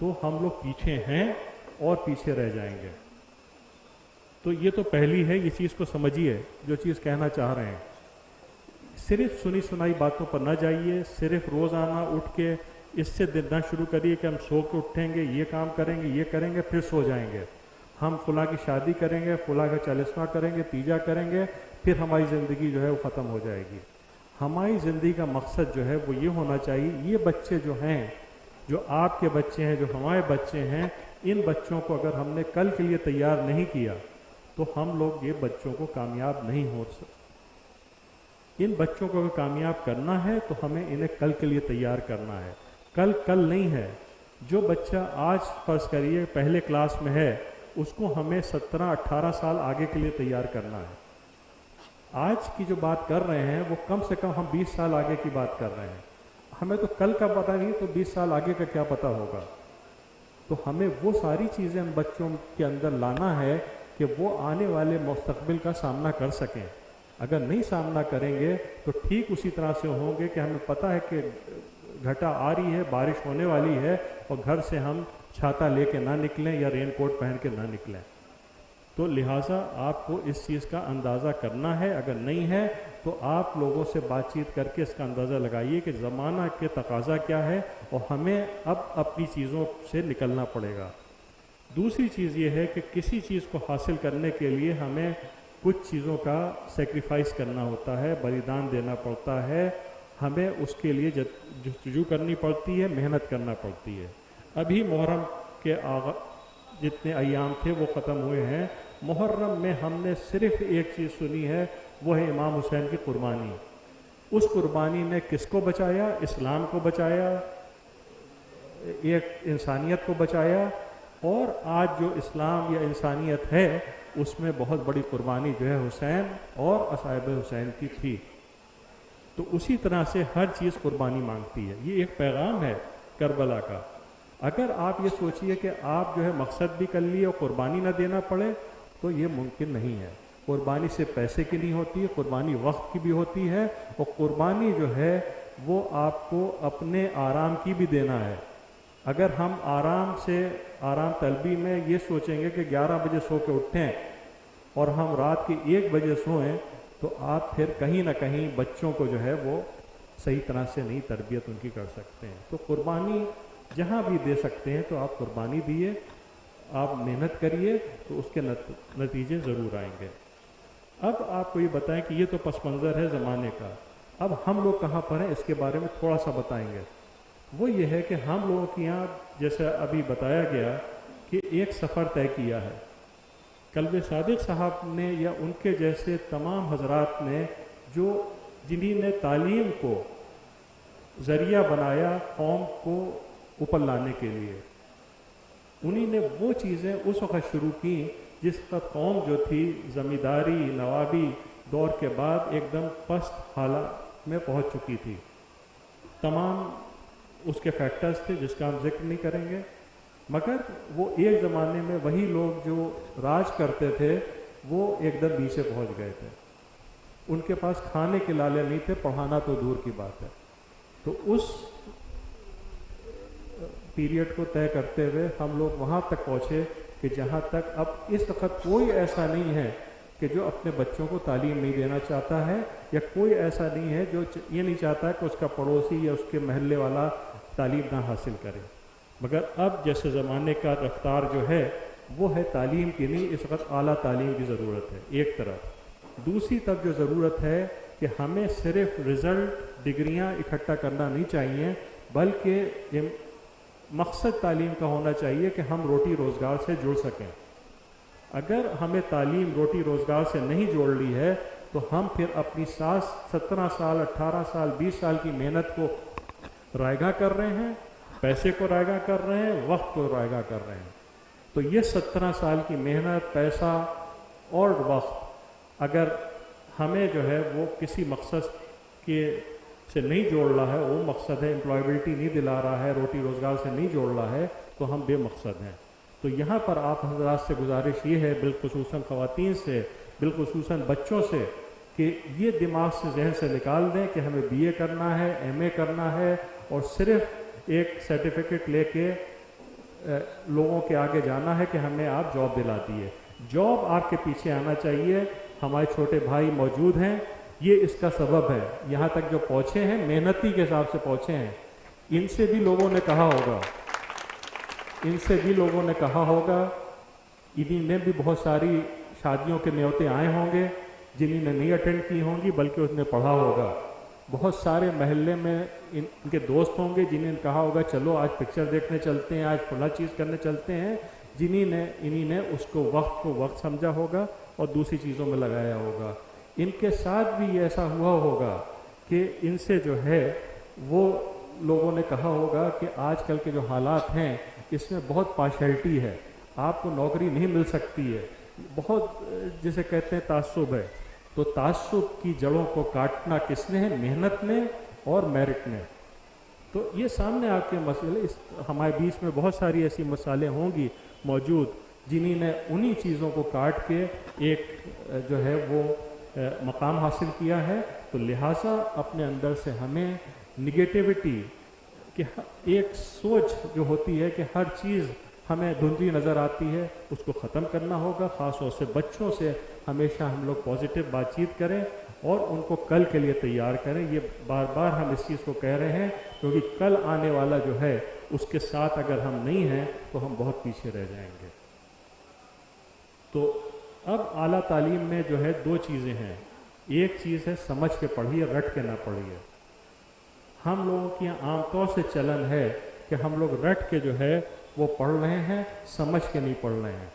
तो हम लोग पीछे हैं और पीछे रह जाएंगे। तो ये तो पहली है, ये चीज़ को समझिए जो चीज़ कहना चाह रहे हैं। सिर्फ सुनी सुनाई बातों पर ना जाइए, सिर्फ रोज़ाना उठ के इससे दिन ना शुरू करिए कि हम सो के उठेंगे, ये काम करेंगे, ये करेंगे, फिर सो जाएंगे। हम फुला की शादी करेंगे, फुला का 40वां करेंगे, तीजा करेंगे, फिर हमारी ज़िंदगी जो है वो ख़त्म हो जाएगी। हमारी ज़िंदगी का मकसद जो है वो ये होना चाहिए, ये बच्चे जो हैं, जो आपके बच्चे हैं, जो हमारे बच्चे हैं, इन बच्चों को अगर हमने कल के लिए तैयार नहीं किया तो हम लोग ये बच्चों को कामयाब नहीं हो सकते। इन बच्चों को अगर कामयाब करना है तो हमें इन्हें कल के लिए तैयार करना है। कल नहीं है। जो बच्चा आज फर्ज करिए पहले क्लास में है उसको हमें 17-18 साल आगे के लिए तैयार करना है। आज की जो बात कर रहे हैं वो कम से कम हम 20 साल आगे की बात कर रहे हैं। हमें तो कल का पता नहीं, तो 20 साल आगे का क्या पता होगा। तो हमें वो सारी चीज़ें हम बच्चों के अंदर लाना है कि वो आने वाले मुस्तकबिल का सामना कर सकें। अगर नहीं सामना करेंगे तो ठीक उसी तरह से होंगे कि हमें पता है कि घटा आ रही है, बारिश होने वाली है, और घर से हम छाता लेके ना निकलें या रेन कोट पहन के ना निकलें। तो लिहाजा आपको इस चीज़ का अंदाज़ा करना है। अगर नहीं है तो आप लोगों से बातचीत करके इसका अंदाज़ा लगाइए कि ज़माना के तकाज़ा क्या है, और हमें अब अपनी चीज़ों से निकलना पड़ेगा। दूसरी चीज़ ये है कि किसी चीज़ को हासिल करने के लिए हमें कुछ चीज़ों का सेक्रीफाइस करना होता है, बलिदान देना पड़ता है, हमें उसके लिए जस्तजू करनी पड़ती है, मेहनत करना पड़ती है। अभी मुहर्रम के जितने अय्याम थे वो ख़त्म हुए हैं। मुहर्रम में हमने सिर्फ एक चीज़ सुनी है, वो है इमाम हुसैन की कुर्बानी। उस कुर्बानी ने किसको बचाया? इस्लाम को बचाया, एक इंसानियत को बचाया। और आज जो इस्लाम या इंसानियत है उसमें बहुत बड़ी कुर्बानी जो है हुसैन और असहाब हुसैन की थी। तो उसी तरह से हर चीज़ कुर्बानी मांगती है। ये एक पैगाम है करबला का। अगर आप ये सोचिए कि आप जो है मकसद भी कर लिए और कुर्बानी ना देना पड़े, तो ये मुमकिन नहीं है। कुर्बानी से पैसे की नहीं होती है, कुर्बानी वक्त की भी होती है, और कुर्बानी जो है वो आपको अपने आराम की भी देना है। अगर हम आराम तलबी में ये सोचेंगे कि 11 बजे सो के उठें और हम रात के 1 बजे सोएं, तो आप फिर कहीं ना कहीं बच्चों को जो है वो सही तरह से नहीं तरबियत उनकी कर सकते हैं। तो कुर्बानी जहाँ भी दे सकते हैं तो आप कुर्बानी दिए, आप मेहनत करिए, तो उसके नतीजे ज़रूर आएंगे। अब आपको ये बताएं कि ये तो पस मंज़र है ज़माने का। अब हम लोग कहाँ पर हैं इसके बारे में थोड़ा सा बताएंगे। वो ये है कि हम लोगों के यहाँ जैसे अभी बताया गया कि एक सफ़र तय किया है। कल्बे सादिक साहब ने या उनके जैसे तमाम हजरात ने जिन्हीं ने तालीम को ज़रिया बनाया कौम को ऊपर लाने के लिए, उन्हीं ने वो चीज़ें उस वक्त शुरू की जिस पर कौम जो थी ज़मींदारी नवाबी दौर के बाद एकदम पस्त हालत में पहुंच चुकी थी। तमाम उसके फैक्टर्स थे जिसका हम जिक्र नहीं करेंगे, मगर वो एक ज़माने में वही लोग जो राज करते थे वो एकदम नीचे पहुंच गए थे। उनके पास खाने के लाले नहीं थे, पढ़ाना तो दूर की बात है। तो उस पीरियड को तय करते हुए हम लोग वहाँ तक पहुँचे कि जहाँ तक अब इस वक्त कोई ऐसा नहीं है कि जो अपने बच्चों को तालीम नहीं देना चाहता है, या कोई ऐसा नहीं है जो ये नहीं चाहता कि उसका पड़ोसी या उसके महल्ले वाला तालीम ना हासिल करे। मगर अब जैसे ज़माने का रफ्तार जो है वो है तालीम की नहीं, इस वक्त आला तालीम की ज़रूरत है एक तरफ। दूसरी तरफ जो ज़रूरत है कि हमें सिर्फ रिज़ल्ट डिग्रियाँ इकट्ठा करना नहीं चाहिए, बल्कि मकसद तालीम का होना चाहिए कि हम रोटी रोज़गार से जुड़ सकें। अगर हमें तालीम रोटी रोज़गार से नहीं जोड़ ली है तो हम फिर अपनी 17 साल 18 साल 20 साल की मेहनत को रायगा कर रहे हैं, पैसे को रायगा कर रहे हैं, वक्त को रायगा कर रहे हैं। तो ये 17 साल की मेहनत, पैसा और वक्त अगर हमें जो है वो किसी मकसद के से नहीं जोड़ रहा है, वो मकसद है एम्प्लॉयबिलिटी नहीं दिला रहा है, रोटी रोज़गार से नहीं जोड़ रहा है, तो हम बेमकसद हैं। तो यहाँ पर आप हज़रात से गुजारिश ये है, बिलखुसूसन ख़वातीन से, बिलखुसूसन बच्चों से, कि ये दिमाग से जहन से निकाल दें कि हमें BA करना है, MA करना है, और सिर्फ एक सर्टिफिकेट लेके लोगों के आगे जाना है कि हमें आप जॉब दिला दिए। जॉब आपके पीछे आना चाहिए। हमारे छोटे भाई मौजूद हैं, ये इसका सबब है। यहाँ तक जो पहुँचे हैं मेहनती के हिसाब से पहुँचे हैं। इनसे भी लोगों ने कहा होगा, इन्हीं ने भी बहुत सारी शादियों के न्योते आए होंगे जिन्होंने नहीं अटेंड की होंगी, बल्कि उसने पढ़ा होगा। बहुत सारे महल्ले में इनके दोस्त होंगे जिन्हें कहा होगा चलो आज पिक्चर देखने चलते हैं, आज फला चीज़ करने चलते हैं, इन्हीं ने उसको वक्त समझा होगा और दूसरी चीज़ों में लगाया होगा। इनके साथ भी ऐसा हुआ होगा कि इनसे जो है वो लोगों ने कहा होगा कि आजकल के जो हालात हैं इसमें बहुत पार्शलिटी है, آپ کو نوکری نہیں مل سکتی ہے. بہت جسے کہتے ہیں تعصب ہے. تو تعصب کی جڑوں کو کاٹنا کس نے ہے؟ محنت نے اور میرٹ نے. تو یہ سامنے آپ کے مسئلے ہمارے بیچ میں بہت ساری ایسی مسائلیں ہوں گی موجود جنہیں نے انہی چیزوں کو کاٹ کے ایک جو ہے وہ مقام حاصل کیا ہے. تو لہٰذا اپنے اندر سے ہمیں نگیٹیوٹی کہ ایک سوچ جو ہوتی ہے کہ ہر چیز ہمیں دھندلی نظر آتی ہے اس کو ختم کرنا ہوگا. خاص طور سے بچوں سے ہمیشہ ہم لوگ پازیٹیو بات چیت کریں اور ان کو کل کے لیے تیار کریں. یہ بار بار ہم اس چیز کو کہہ رہے ہیں کیونکہ کل آنے والا جو ہے اس کے ساتھ اگر ہم نہیں ہیں تو ہم بہت پیچھے رہ جائیں گے. تو اب اعلیٰ تعلیم میں جو ہے دو چیزیں ہیں. ایک چیز ہے سمجھ کے پڑھیے, رٹ کے نہ پڑھیے. ہم لوگوں کی عام طور سے چلن ہے کہ ہم لوگ رٹ کے جو ہے وہ پڑھ رہے ہیں, سمجھ کے نہیں پڑھ رہے ہیں.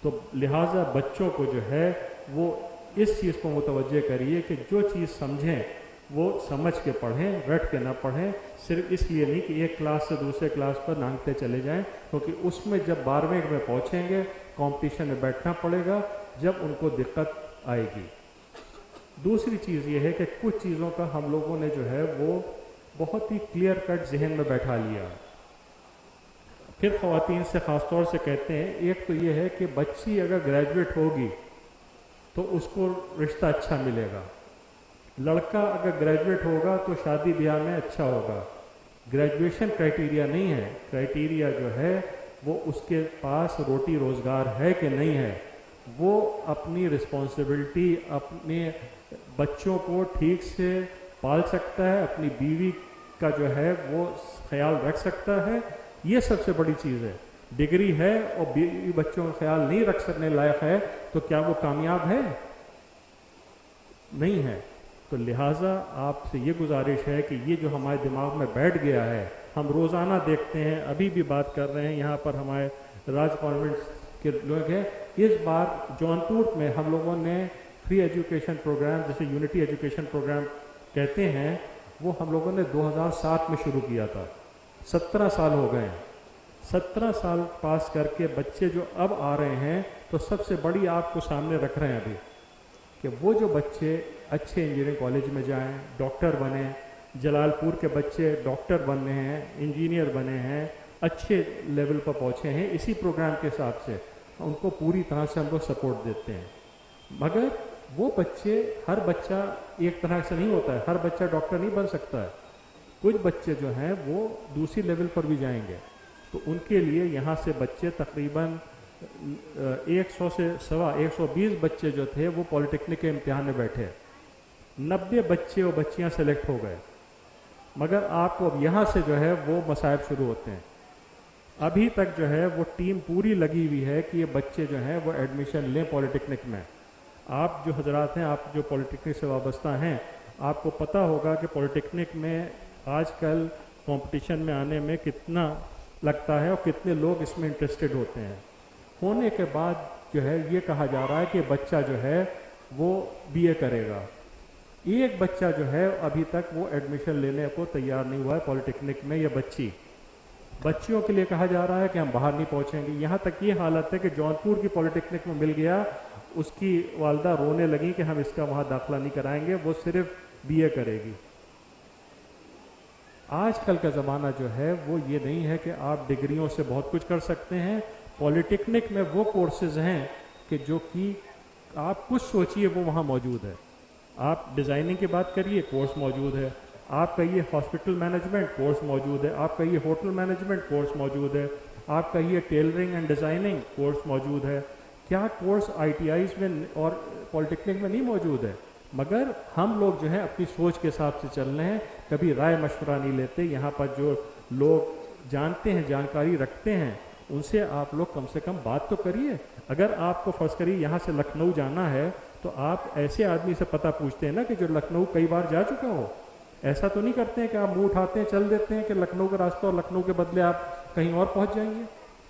تو لہٰذا بچوں کو جو ہے وہ اس چیز کو متوجہ کریے کہ جو چیز سمجھیں وہ سمجھ کے پڑھیں, رٹ کے نہ پڑھیں. صرف اس لیے نہیں کہ ایک کلاس سے دوسرے کلاس پر نانگتے چلے جائیں, کیونکہ اس میں جب 12ویں میں پہنچیں گے کمپٹیشن میں بیٹھنا پڑے گا, جب ان کو دقت آئے گی. دوسری چیز یہ ہے کہ کچھ چیزوں کا ہم لوگوں نے جو ہے وہ بہت ہی کلیئر کٹ ذہن میں بیٹھا لیا. پھر خواتین سے خاص طور سے کہتے ہیں, ایک تو یہ ہے کہ بچی اگر گریجویٹ ہوگی تو اس کو رشتہ اچھا ملے گا. لڑکا اگر گریجویٹ ہوگا تو شادی بیاہ میں اچھا ہوگا. گریجویشن کرائٹیریا نہیں ہے. کرائٹیریا جو ہے وہ اس کے پاس روٹی روزگار ہے کہ نہیں ہے, وہ اپنی رسپانسبلٹی اپنے بچوں کو ٹھیک سے پال سکتا ہے, اپنی بیوی کا جو ہے وہ خیال رکھ سکتا ہے. یہ سب سے بڑی چیز ہے. ڈگری ہے اور بیوی بچوں کا خیال نہیں رکھ سکنے لائق ہے تو کیا وہ کامیاب ہے؟ نہیں ہے. تو لہٰذا آپ سے یہ گزارش ہے کہ یہ جو ہمارے دماغ میں بیٹھ گیا ہے, ہم روزانہ دیکھتے ہیں, ابھی بھی بات کر رہے ہیں یہاں پر ہمارے راج کانوینٹ کے لوگ ہیں. اس بار جونپور میں ہم لوگوں نے فری ایجوکیشن پروگرام جسے یونٹی ایجوکیشن پروگرام کہتے ہیں وہ ہم لوگوں نے 2007 میں شروع کیا تھا. 17 سال ہو گئے ہیں. 17 سال پاس کر کے بچے جو اب آ رہے ہیں تو سب سے بڑی آپ کو سامنے رکھ رہے ہیں ابھی کہ وہ جو بچے اچھے انجینئرنگ کالج میں جائیں, ڈاکٹر بنیں. جلال پور کے بچے ڈاکٹر بن رہے ہیں, انجینئر بنے ہیں, اچھے لیول پر پہنچے ہیں. اسی پروگرام کے حساب سے ان کو پوری طرح سے ہم لوگ سپورٹ دیتے ہیں. مگر وہ بچے, ہر بچہ ایک طرح سے نہیں ہوتا ہے, ہر بچہ ڈاکٹر نہیں بن سکتا ہے. کچھ بچے جو ہیں وہ دوسری لیول پر بھی جائیں گے. تو ان کے لیے یہاں سے بچے تقریباً 100 سے سوا 120 بچے جو تھے وہ پولیٹیکنک کے امتحان میں بیٹھے. 90 بچے اور بچیاں سلیکٹ ہو گئے. مگر آپ کو اب یہاں سے جو ہے وہ مصائب شروع ہوتے ہیں. ابھی تک جو ہے وہ ٹیم پوری لگی ہوئی ہے کہ یہ بچے جو ہیں وہ ایڈمیشن لیں پولیٹیکنک میں. آپ جو حضرات ہیں, آپ جو پولیٹیکنک سے وابستہ ہیں, آپ کو پتہ ہوگا کہ پولیٹیکنک میں آج کل کمپٹیشن میں آنے میں کتنا لگتا ہے اور کتنے لوگ اس میں انٹرسٹڈ ہوتے ہیں. ہونے کے بعد جو ہے یہ کہا جا رہا ہے کہ بچہ جو ہے وہ BA کرے گا. ایک بچہ جو ہے ابھی تک وہ ایڈمیشن لینے کو تیار نہیں ہوا ہے پولیٹیکنک میں, یا بچی. بچیوں کے لیے کہا جا رہا ہے کہ ہم باہر نہیں پہنچیں گے. یہاں تک یہ حالت ہے کہ جونپور کی پولیٹیکنک میں مل گیا, اس کی والدہ رونے لگی کہ ہم اس کا وہاں داخلہ نہیں کرائیں گے, وہ صرف BA کرے گی. آج کل کا زمانہ جو ہے وہ یہ نہیں ہے کہ آپ ڈگریوں سے بہت کچھ کر سکتے ہیں. پولیٹیکنک میں وہ کورسز ہیں کہ جو کہ آپ کچھ سوچئے وہ وہاں موجود ہے. آپ ڈیزائننگ کی بات کریے, کورس موجود ہے. آپ کہیے ہاسپٹل مینجمنٹ, کورس موجود ہے. آپ کہیے ہوٹل مینجمنٹ, کورس موجود ہے. آپ کہیے ٹیلرنگ اینڈ ڈیزائننگ, کورس موجود ہے. کیا کورس ITIs میں اور پولیٹیکنک میں نہیں موجود ہے؟ مگر ہم لوگ جو ہیں اپنی سوچ کے حساب سے چل رہے ہیں, کبھی رائے مشورہ نہیں لیتے. یہاں پر جو لوگ جانتے ہیں, جانکاری رکھتے ہیں, ان سے آپ لوگ کم سے کم بات تو کریے. اگر آپ کو فرض کریے یہاں سے لکھنؤ جانا ہے تو آپ ایسے آدمی سے پتہ پوچھتے ہیں نا کہ جو لکھنؤ کئی بار جا چکا ہو. ایسا تو نہیں کرتے ہیں کہ آپ منہ اٹھاتے ہیں چل دیتے ہیں کہ لکھنؤ کا راستہ اور لکھنؤ کے بدلے آپ کہیں اور پہنچ جائیں گے.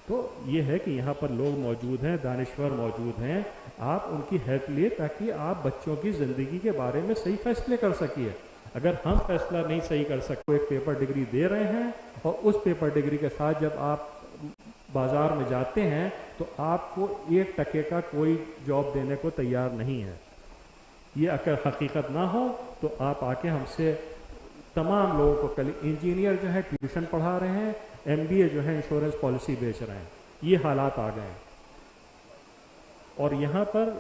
تو یہ ہے کہ یہاں پر لوگ موجود ہیں, دانشور موجود ہیں, آپ ان کی ہیلپ لیے تاکہ آپ بچوں کی زندگی کے بارے میں صحیح فیصلے کر سکیے. اگر ہم فیصلہ نہیں صحیح کر سکتے, ایک پیپر ڈگری دے رہے ہیں اور اس پیپر ڈگری کے ساتھ جب آپ बाज़ार में जाते हैं तो आपको 1% का कोई जॉब देने को तैयार नहीं है। ये अगर हकीकत ना हो तो आप आके हमसे, तमाम लोगों को, कल इंजीनियर जो है ट्यूशन पढ़ा रहे हैं, MBA जो है इंश्योरेंस पॉलिसी बेच रहे हैं, ये हालात आ गए हैं। और यहाँ पर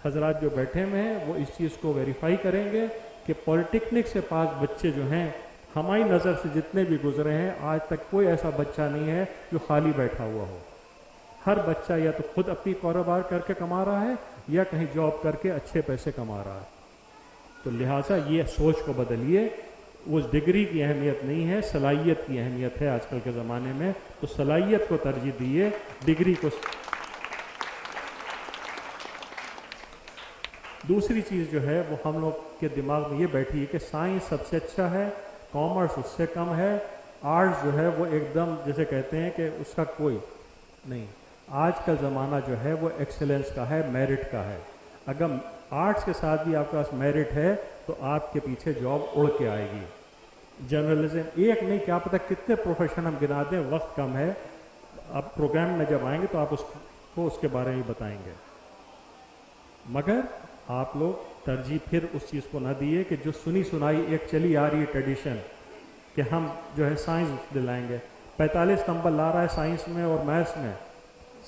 हजरात जो बैठे हुए हैं वो इस चीज़ को वेरीफाई करेंगे कि पॉलिटेक्निक से पास बच्चे जो हैं, हमारी नज़र से जितने भी गुजरे हैं, आज तक कोई ऐसा बच्चा नहीं है जो खाली बैठा हुआ हो। हर बच्चा या तो खुद अपनी कारोबार करके कमा रहा है या कहीं जॉब करके अच्छे पैसे कमा रहा है। तो लिहाजा ये सोच को बदलिए। उस डिग्री की अहमियत नहीं है, सलाहियत की अहमियत है आजकल के ज़माने में। तो सलाहियत को तरजीह दिए, डिग्री को। दूसरी चीज़ जो है वो हम लोग के दिमाग में ये बैठी है कि साइंस सबसे अच्छा है, कॉमर्स उससे कम है, आर्ट्स जो है वो एकदम जैसे कहते हैं कि उसका कोई नहीं। आज का ज़माना जो है वो एक्सेलेंस का है, मेरिट का है। अगर आर्ट्स के साथ भी आपके पास मेरिट है तो आपके पीछे जॉब उड़ के आएगी। जर्नलिज्म एक नहीं, क्या पता कितने प्रोफेशन हम गिना दें, वक्त कम है। अब प्रोग्राम में जब आएंगे तो आप उसको उसके बारे में बताएंगे। मगर आप लोग तरजीह फिर उस चीज़ को ना दिए कि जो सुनी सुनाई एक चली आ रही है ट्रेडिशन कि हम जो है साइंस दिलाएंगे, 45 नंबर ला रहा है साइंस में और मैथ्स में,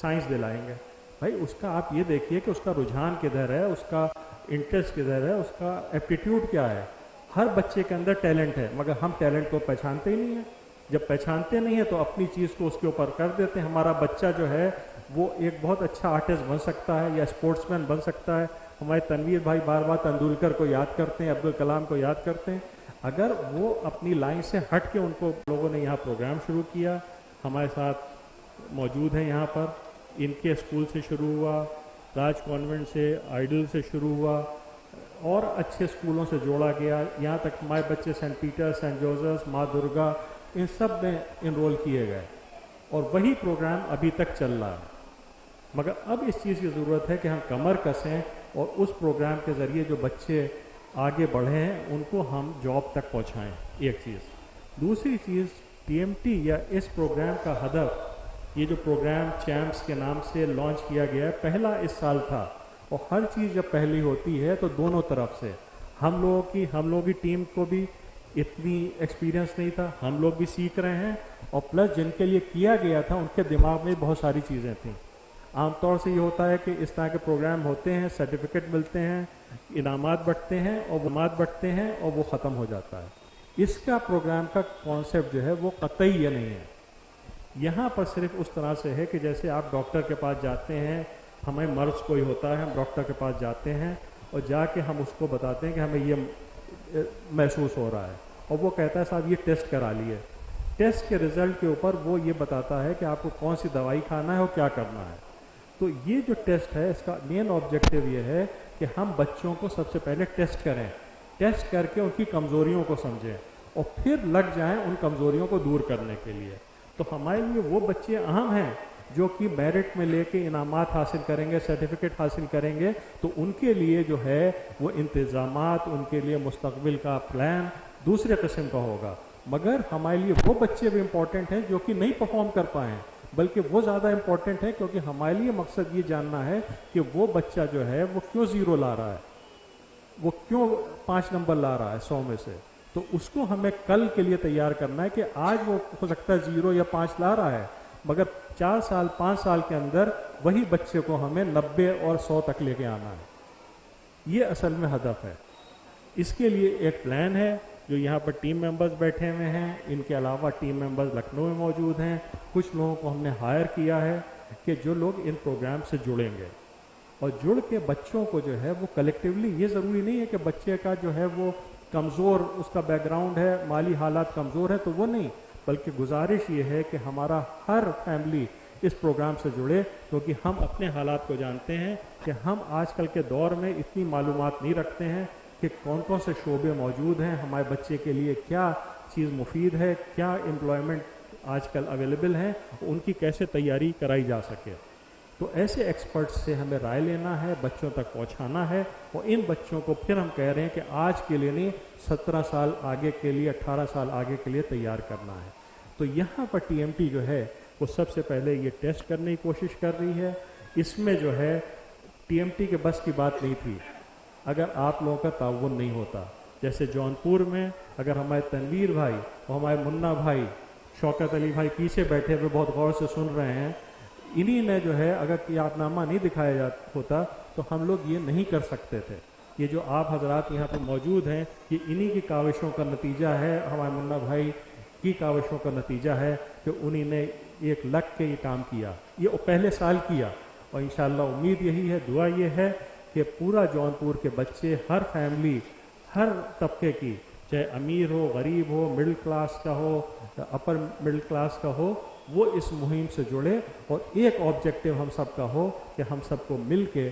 साइंस दिलाएंगे। भाई उसका आप ये देखिए कि उसका रुझान किधर है, उसका इंटरेस्ट किधर है, उसका एप्टीट्यूड क्या है। हर बच्चे के अंदर टैलेंट है, मगर हम टैलेंट को पहचानते ही नहीं है। जब पहचानते नहीं है तो अपनी चीज़ को उसके ऊपर कर देते हैं। हमारा बच्चा जो है वो एक बहुत अच्छा आर्टिस्ट बन सकता है या स्पोर्ट्समैन बन सकता है। हमारे तनवीर भाई बार बार तेंदुलकर को याद करते हैं, अब्दुल कलाम को याद करते हैं। अगर वो अपनी लाइन से हट के, उनको लोगों ने यहाँ प्रोग्राम शुरू किया, हमारे साथ मौजूद हैं यहाँ पर, इनके स्कूल से शुरू हुआ, राज कॉन्वेंट से, आइडल से शुरू हुआ और अच्छे स्कूलों से जोड़ा गया। यहाँ तक हमारे बच्चे सेंट पीटर, सेंट जोसेफ, माँ दुर्गा, इन सब में इनरोल किए गए और वही प्रोग्राम अभी तक चल रहा है। मगर अब इस चीज़ की ज़रूरत है कि हम कमर कसें और उस प्रोग्राम के ज़रिए जो बच्चे आगे बढ़े हैं उनको हम जॉब तक पहुँचाएँ, एक चीज़। दूसरी चीज़, TMT या इस प्रोग्राम का हदफ, ये जो प्रोग्राम चैम्प्स के नाम से लॉन्च किया गया है, पहला इस साल था। और हर चीज़ जब पहली होती है तो दोनों तरफ से हम लोगों की टीम को भी इतनी एक्सपीरियंस नहीं था, हम लोग भी सीख रहे हैं, और प्लस जिनके लिए किया गया था उनके दिमाग में बहुत सारी चीज़ें थीं। आमतौर से ये होता है कि इस तरह के प्रोग्राम होते हैं, सर्टिफिकेट मिलते हैं, इनामात बढ़ते हैं और वमात बढ़ते हैं और वो ख़त्म हो जाता है। इसका प्रोग्राम का कॉन्सेप्ट जो है वो कतई ये नहीं है। यहाँ पर सिर्फ उस तरह से है कि जैसे आप डॉक्टर के पास जाते हैं, हमें मर्ज कोई होता है, हम डॉक्टर के पास जाते हैं और जाके हम उसको बताते हैं कि हमें ये महसूस हो रहा है, और वो कहता है साहब ये टेस्ट करा लिए। टेस्ट के रिजल्ट के ऊपर वो ये बताता है कि आपको कौन सी दवाई खाना है और क्या करना है। तो ये जो टेस्ट है, इसका मेन ऑब्जेक्टिव ये है कि हम बच्चों को सबसे पहले टेस्ट करें, टेस्ट करके उनकी कमज़ोरियों को समझें और फिर लग जाएं उन कमज़ोरियों को दूर करने के लिए। तो हमारे लिए वो बच्चे अहम हैं जो कि मेरिट में लेके इनामात हासिल करेंगे, सर्टिफिकेट हासिल करेंगे, तो उनके लिए जो है वो इंतज़ामात, उनके लिए मुस्तकबिल का प्लान दूसरे किस्म का होगा। मगर हमारे लिए वो बच्चे भी इम्पोर्टेंट हैं जो कि नहीं परफॉर्म कर पाए, बल्कि वो ज़्यादा इम्पोर्टेंट है, क्योंकि हमारे लिए मकसद ये जानना है कि वो बच्चा जो है वो क्यों 0 ला रहा है, वो क्यों 5 नंबर ला रहा है 100 में से। तो उसको हमें कल के लिए तैयार करना है कि आज वो हो सकता है 0 या 5 ला रहा है, मगर 4 साल 5 साल के अंदर वही बच्चे को हमें 90 और 100 तक लेके आना है। ये असल में हदफ है। इसके लिए एक प्लान है जो यहाँ पर टीम मेंबर्स बैठे हुए हैं, इनके अलावा टीम मेंबर्स लखनऊ में मौजूद हैं। कुछ लोगों को हमने हायर किया है कि जो लोग इन प्रोग्राम से जुड़ेंगे और जुड़ के बच्चों को जो है वो कलेक्टिवली, ये ज़रूरी नहीं है कि बच्चे का जो है वो कमज़ोर, उसका बैकग्राउंड है, माली हालात कमज़ोर है तो वो नहीं, बल्कि गुजारिश ये है कि हमारा हर फैमिली इस प्रोग्राम से जुड़े, क्योंकि हम अपने हालात को जानते हैं कि हम आजकल के दौर में इतनी मालूमात नहीं रखते हैं कि कौन कौन से शोबे मौजूद हैं, हमारे बच्चे के लिए क्या चीज़ मुफीद है, क्या एम्प्लॉयमेंट आजकल अवेलेबल हैं, उनकी कैसे तैयारी कराई जा सके। तो ऐसे एक्सपर्ट्स से हमें राय लेना है, बच्चों तक पहुंचाना है, और इन बच्चों को फिर हम कह रहे हैं कि आज के लिए नहीं, 17 साल आगे के लिए, 18 साल आगे के लिए तैयार करना है। तो यहाँ पर TMT जो है वो सबसे पहले ये टेस्ट करने की कोशिश कर रही है। इसमें जो है TMT के बस की बात नहीं थी अगर आप लोगों का ताउन नहीं होता। जैसे जौनपुर में अगर हमारे तनवीर भाई और हमारे मुन्ना भाई, शौकत अली भाई पीछे बैठे हुए बहुत गौर से सुन रहे हैं, इन्हीं ने जो है अगर कियातनामा नहीं दिखाया होता तो हम लोग ये नहीं कर सकते थे। ये जो आप हजरात यहाँ पर मौजूद हैं, ये इन्हीं की काविशों का नतीजा है, हमारे मुन्ना भाई की काविशों का नतीजा है कि उन्हीं ने एक लग के ये काम किया। ये पहले साल किया और इंशाअल्लाह उम्मीद यही है, दुआ ये है कि पूरा जौनपुर के बच्चे, हर फैमिली, हर तबके की, चाहे अमीर हो, गरीब हो, मिडिल क्लास का हो, अपर मिडिल क्लास का हो, वो इस मुहिम से जुड़े और एक ऑब्जेक्टिव हम सब का हो कि हम सबको मिल के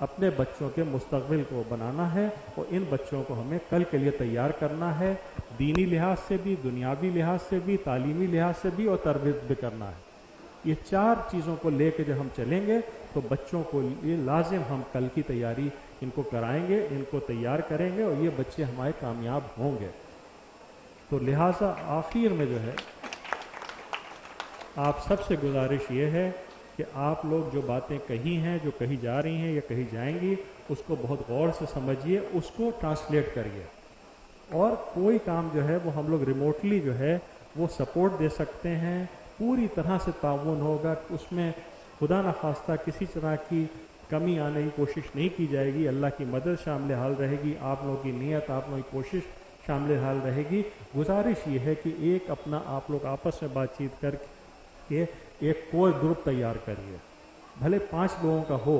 अपने बच्चों के मुस्तकबिल को बनाना है और इन बच्चों को हमें कल के लिए तैयार करना है, दीनी लिहाज से भी, दुनियावी लिहाज से भी, तालीमी लिहाज से भी और तरबियत भी करना है। ये 4 चीज़ों को लेके जब हम चलेंगे तो बच्चों को ये लाजिम हम कल की तैयारी इनको कराएंगे, इनको तैयार करेंगे और ये बच्चे हमारे कामयाब होंगे। तो लिहाजा आखिर में जो है आप सबसे गुजारिश ये है कि आप लोग जो बातें कही हैं, जो कही जा रही हैं या कही जाएंगी, उसको बहुत गौर से समझिए, उसको ट्रांसलेट करिए। और कोई काम जो है वो हम लोग रिमोटली जो है वो सपोर्ट दे सकते हैं, पूरी तरह से ताउन होगा, उसमें खुदा न खास्ता किसी तरह की कमी आने की कोशिश नहीं की जाएगी। अल्लाह की मदद शामिल हाल रहेगी, आप लोगों की नीयत, आप लोगों की कोशिश शामिल हाल रहेगी। गुजारिश ये है कि एक अपना आप लोग आपस में बातचीत करके एक कोर ग्रुप तैयार करिए, भले 5 लोगों का हो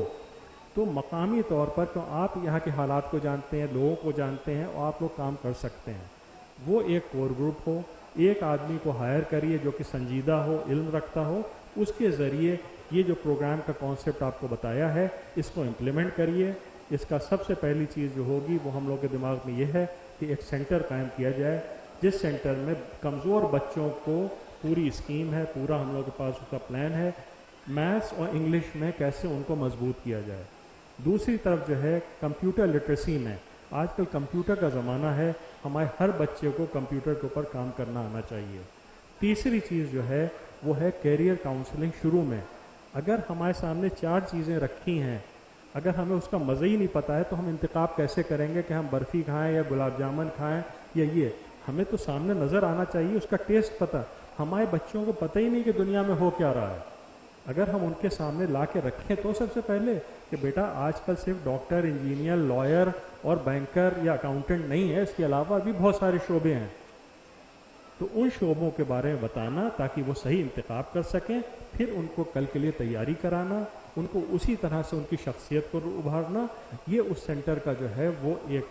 तो मकामी तौर पर, तो आप यहाँ के हालात को जानते हैं, लोगों को जानते हैं और आप लोग काम कर सकते हैं। वो एक कोर ग्रुप हो, एक आदमी को हायर करिए जो कि संजीदा हो, इल्म रखता हो, उसके ज़रिए ये जो प्रोग्राम का कॉन्सेप्ट आपको बताया है इसको इम्प्लीमेंट करिए। इसका सबसे पहली चीज़ जो होगी वो हम लोग के दिमाग में ये है कि एक सेंटर कायम किया जाए, जिस सेंटर में कमज़ोर बच्चों को पूरी स्कीम है, पूरा हम लोग के पास उसका प्लान है, मैथ्स और इंग्लिश में कैसे उनको मजबूत किया जाए। दूसरी तरफ जो है कंप्यूटर लिटरेसी में, आजकल कंप्यूटर का ज़माना है, हमारे हर बच्चे को कंप्यूटर के ऊपर काम करना आना चाहिए। तीसरी चीज़ जो है वो है कैरियर काउंसलिंग। शुरू में अगर हमारे सामने 4 चीज़ें रखी हैं, अगर हमें उसका मज़ा ही नहीं पता है तो हम इंतखाब कैसे करेंगे कि हम बर्फ़ी खाएं या गुलाब जामुन खाएं या ये, हमें तो सामने नज़र आना चाहिए, उसका टेस्ट पता। हमारे बच्चों को पता ही नहीं कि दुनिया में हो क्या रहा है। अगर हम उनके सामने ला के रखें तो सबसे पहले कि बेटा आजकल सिर्फ डॉक्टर, इंजीनियर, लॉयर और बैंकर या अकाउंटेंट नहीं है, इसके अलावा भी बहुत सारे शोबे हैं, तो उन शोबों के बारे में बताना ताकि वो सही इंतखाब कर सकें, फिर उनको कल के लिए तैयारी कराना, उनको उसी तरह से उनकी शख्सियत को उभारना, ये उस सेंटर का जो है वो एक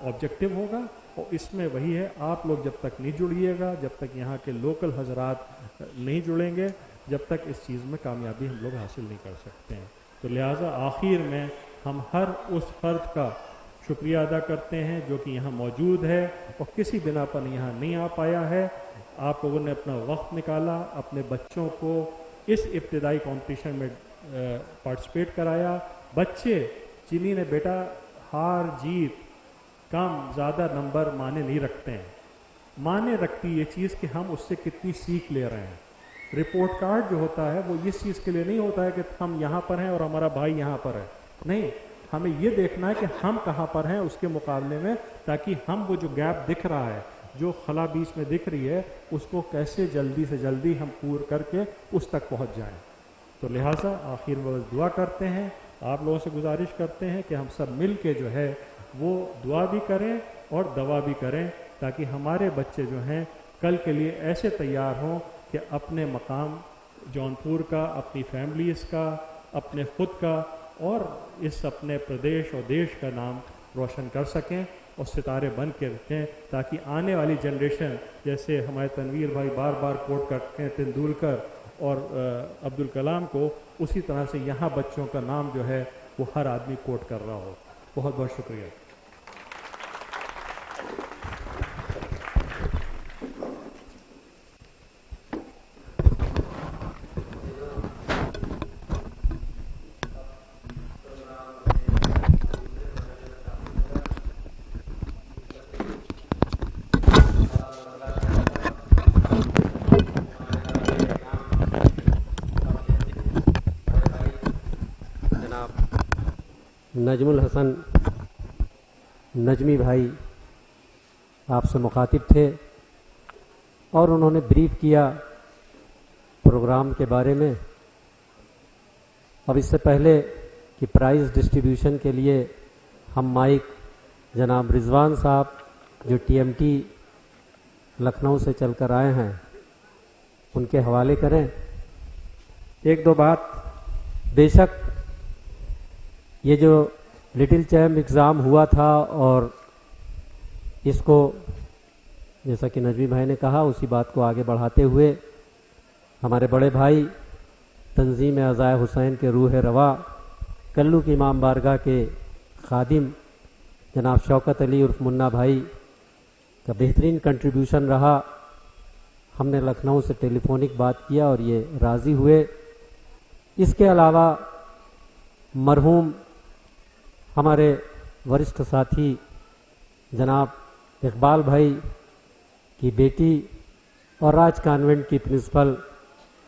ऑब्जेक्टिव होगा। और इसमें वही है, आप लोग जब तक नहीं जुड़िएगा, जब तक यहाँ के लोकल हजरात नहीं जुड़ेंगे, जब तक इस चीज़ में कामयाबी हम लोग हासिल नहीं कर सकते हैं। तो लिहाजा आखिर में हम हर उस फ़र्द का शुक्रिया अदा करते हैं जो कि यहाँ मौजूद है और किसी बिना पर यहाँ नहीं आ पाया है। आप लोगों ने अपना वक्त निकाला, अपने बच्चों को इस इब्तिदाई कंपटीशन में पार्टिसिपेट कराया। बच्चे जिन्हीं ने बेटा हार जीत कम ज़्यादा नंबर माने नहीं रखते हैं, माने रखती ये चीज़ कि हम उससे कितनी सीख ले रहे हैं। रिपोर्ट कार्ड जो होता है वो इस चीज़ के लिए नहीं होता है कि हम यहाँ पर हैं और हमारा भाई यहाँ पर है, नहीं, हमें ये देखना है कि हम कहाँ पर हैं उसके मुकाबले में, ताकि हम वो जो गैप दिख रहा है, जो खला बीच में दिख रही है, उसको कैसे जल्दी से जल्दी हम पूरा करके उस तक पहुँच जाएं। तो लिहाजा आखिर में दुआ करते हैं, आप लोगों से गुजारिश करते हैं कि हम सब मिल के जो है वो दुआ भी करें और दवा भी करें, ताकि हमारे बच्चे जो हैं कल के लिए ऐसे तैयार हों कि अपने मकाम जौनपुर का, अपनी फैमिलीज़ का, अपने खुद का और इस अपने प्रदेश और देश का नाम रोशन कर सकें और सितारे बन के रखें, ताकि आने वाली जनरेशन, जैसे हमारे तनवीर भाई बार बार कोट करते हैं तेंदुलकर और अब्दुल कलाम को, उसी तरह से यहाँ बच्चों का नाम जो है वो हर आदमी कोट कर रहा हो। बहुत बहुत शुक्रिया। نجم الحسن نجمی بھائی آپ سے مخاطب تھے اور انہوں نے بریف کیا پروگرام کے بارے میں. اب اس سے پہلے کہ پرائز ڈسٹریبیوشن کے لیے ہم مائک جناب رضوان صاحب جو ٹی ایم ٹی لکھنؤ سے چل کر آئے ہیں ان کے حوالے کریں. ایک دو بات. بے شک یہ جو لٹل چیمپ ایگزام ہوا تھا اور اس کو جیسا کہ نجمی بھائی نے کہا اسی بات کو آگے بڑھاتے ہوئے ہمارے بڑے بھائی تنظیم عزائے حسین کے روح روا کلو کی امام بارگاہ کے خادم جناب شوکت علی عرف منا بھائی کا بہترین کنٹریبیوشن رہا. ہم نے لکھنؤ سے ٹیلی فونک بات کیا اور یہ راضی ہوئے. اس کے علاوہ مرحوم ہمارے ورشٹھ ساتھی جناب اقبال بھائی کی بیٹی اور راج کانوینٹ کی پرنسپل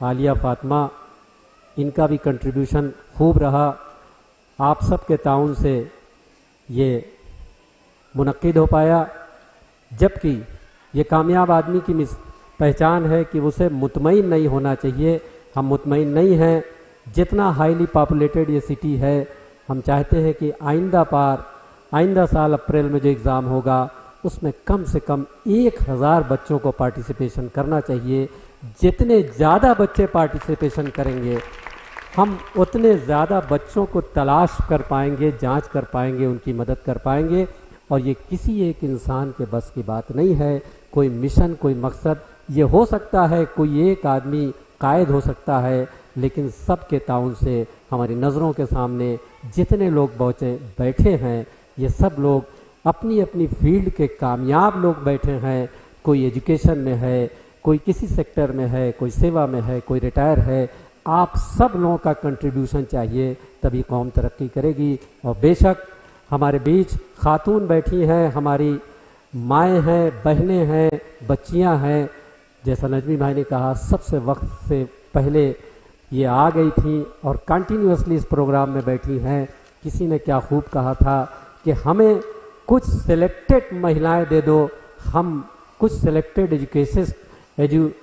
عالیہ فاطمہ ان کا بھی کنٹریبیوشن خوب رہا. آپ سب کے تعاون سے یہ منعقد ہو پایا. جبکہ یہ کامیاب آدمی کی پہچان ہے کہ اسے مطمئن نہیں ہونا چاہیے. ہم مطمئن نہیں ہیں. جتنا ہائیلی پاپولیٹڈ یہ سٹی ہے ہم چاہتے ہیں کہ آئندہ سال اپریل میں جو ایگزام ہوگا اس میں کم سے کم 1000 بچوں کو پارٹیسپیشن کرنا چاہیے. جتنے زیادہ بچے پارٹیسپیشن کریں گے ہم اتنے زیادہ بچوں کو تلاش کر پائیں گے, جانچ کر پائیں گے, ان کی مدد کر پائیں گے. اور یہ کسی ایک انسان کے بس کی بات نہیں ہے. کوئی مشن, کوئی مقصد یہ ہو سکتا ہے, کوئی ایک آدمی قائد ہو سکتا ہے, لیکن سب کے تعاون سے ہماری نظروں کے سامنے جتنے لوگ بیٹھے ہیں یہ سب لوگ اپنی اپنی فیلڈ کے کامیاب لوگ بیٹھے ہیں. کوئی ایجوکیشن میں ہے, کوئی کسی سیکٹر میں ہے, کوئی سیوا میں ہے, کوئی ریٹائر ہے. آپ سب لوگوں کا کنٹریبیوشن چاہیے تبھی قوم ترقی کرے گی. اور بے شک ہمارے بیچ خاتون بیٹھی ہیں, ہماری مائیں ہیں, بہنیں ہیں, بچیاں ہیں. جیسا نجمی بھائی نے کہا سب سے وقت سے پہلے یہ آ گئی تھیں اور کنٹینیوسلی اس پروگرام میں بیٹھی ہیں. کسی نے کیا خوب کہا تھا کہ ہمیں کچھ سلیکٹڈ مہیلائیں دے دو, ہم کچھ سلیکٹڈ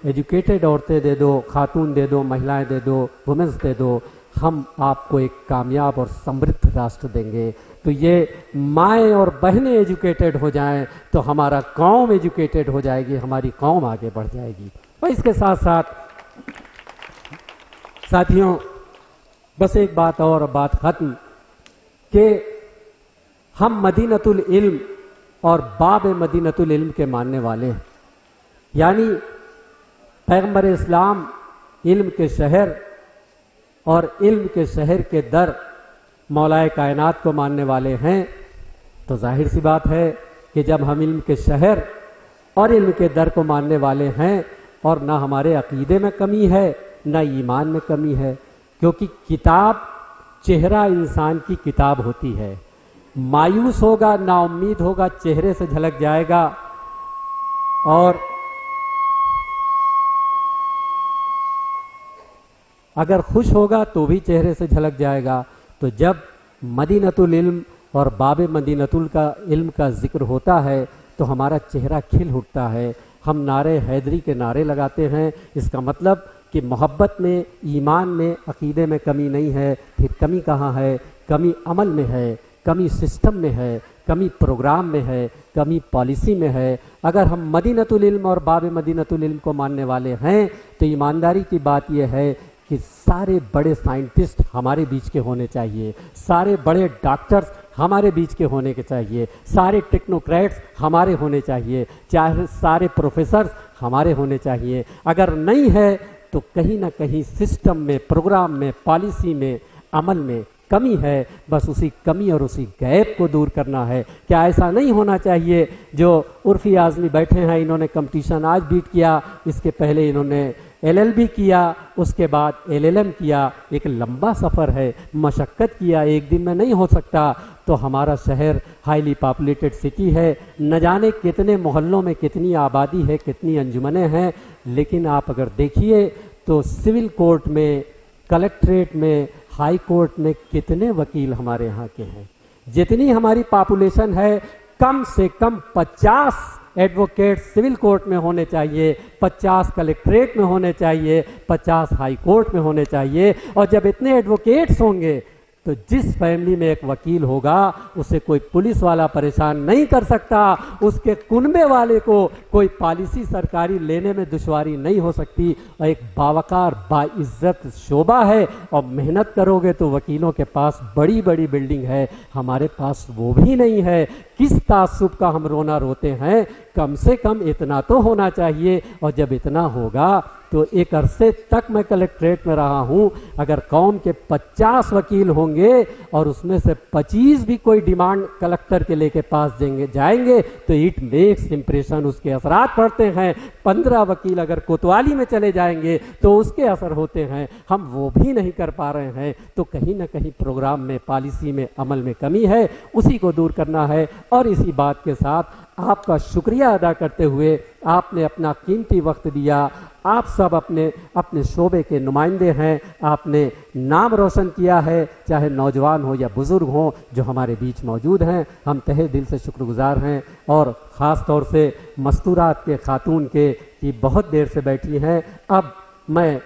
ایجوکیٹڈ عورتیں دے دو, خاتون دے دو, مہیلائیں دے دو, وومنس دے دو, ہم آپ کو ایک کامیاب اور سمردھ راشٹر دیں گے. تو یہ مائیں اور بہنیں ایجوکیٹڈ ہو جائیں تو ہمارا قوم ایجوکیٹڈ ہو جائے گی, ہماری قوم آگے بڑھ جائے گی. اور اس کے ساتھ ساتھ ساتھیوں بس ایک بات اور بات ختم کہ ہم مدینۃ العلم اور باب مدینۃ العلم کے ماننے والے ہیں. یعنی پیغمبر اسلام علم کے شہر اور علم کے شہر کے در مولائے کائنات کو ماننے والے ہیں. تو ظاہر سی بات ہے کہ جب ہم علم کے شہر اور علم کے در کو ماننے والے ہیں اور نہ ہمارے عقیدے میں کمی ہے نہ ایمان میں کمی ہے, کیونکہ کتاب چہرہ انسان کی کتاب ہوتی ہے. مایوس ہوگا, نا امید ہوگا, چہرے سے جھلک جائے گا, اور اگر خوش ہوگا تو بھی چہرے سے جھلک جائے گا. تو جب مدینۃ العلم اور باب مدینۃ العلم کا ذکر ہوتا ہے تو ہمارا چہرہ کھل اٹھتا ہے. ہم نعرے حیدری کے نعرے لگاتے ہیں. اس کا مطلب کہ محبت میں, ایمان میں, عقیدے میں کمی نہیں ہے. پھر کمی کہاں ہے؟ کمی عمل میں ہے, کمی سسٹم میں ہے, کمی پروگرام میں ہے, کمی پالیسی میں ہے. اگر ہم مدینۃ العلم اور باب مدینۃ العلم کو ماننے والے ہیں تو ایمانداری کی بات یہ ہے کہ سارے بڑے سائنٹسٹ ہمارے بیچ کے ہونے چاہیے, سارے بڑے ڈاکٹرز ہمارے بیچ کے ہونے کے چاہیے, سارے ٹیکنوکریٹس ہمارے ہونے چاہیے, چاہے سارے پروفیسرز ہمارے ہونے چاہیے. اگر نہیں ہے تو کہیں نہ کہیں سسٹم میں, پروگرام میں, پالیسی میں, عمل میں کمی ہے. بس اسی کمی اور اسی گیپ کو دور کرنا ہے. کیا ایسا نہیں ہونا چاہیے جو عرفی اعظمی بیٹھے ہیں, انہوں نے کمپٹیشن آج بیٹ کیا, اس کے پہلے انہوں نے LLB کیا, اس کے بعد LLM کیا. ایک لمبا سفر ہے, مشقت کیا, ایک دن میں نہیں ہو سکتا. تو ہمارا شہر ہائیلی پاپولیٹڈ سٹی ہے, نہ جانے کتنے محلوں میں کتنی آبادی ہے, کتنی انجمنیں ہیں. لیکن آپ اگر دیکھیے تو سول کورٹ میں, کلکٹریٹ میں, ہائی کورٹ میں کتنے وکیل ہمارے یہاں کے ہیں. जितनी हमारी पॉपुलेशन है कम से कम 50 एडवोकेट सिविल कोर्ट में होने चाहिए, 50 कलेक्ट्रेट में होने चाहिए, 50 हाई कोर्ट में होने चाहिए। और जब इतने एडवोकेट्स होंगे तो जिस फैमिली में एक वकील होगा उसे कोई पुलिस वाला परेशान नहीं कर सकता, उसके कुनबे वाले को कोई पॉलिसी सरकारी लेने में दुश्वारी नहीं हो सकती। और एक बावकार बाइज्जत शोबा है, और मेहनत करोगे तो वकीलों के पास बड़ी बड़ी बिल्डिंग है, हमारे पास वो भी नहीं है। किस तासुब का हम रोना रोते हैं, कम से कम इतना तो होना चाहिए। और जब इतना होगा तो एक अरसे तक मैं कलेक्ट्रेट में रहा हूं, अगर कौम के 50 वकील होंगे और उसमें से 25 भी कोई डिमांड कलेक्टर के लेके पास जाएंगे तो इट मेक्स इंप्रेशन, उसके असरात पड़ते हैं। 15 वकील अगर कोतवाली में चले जाएंगे तो उसके असर होते हैं। हम वो भी नहीं कर पा रहे हैं, तो कहीं ना कहीं प्रोग्राम में, पॉलिसी में, अमल में कमी है, उसी को दूर करना है। और इसी बात के साथ आपका शुक्रिया अदा करते हुए, आपने अपना कीमती वक्त दिया, आप सब अपने अपने शोबे के नुमाइंदे हैं, आपने नाम रोशन किया है, चाहे नौजवान हो या बुज़ुर्ग हो जो हमारे बीच मौजूद हैं। हम तहे दिल से शुक्रगुजार हैं, और ख़ास तौर से मस्तूरात के खातून के कि बहुत देर से बैठी हैं। अब मैं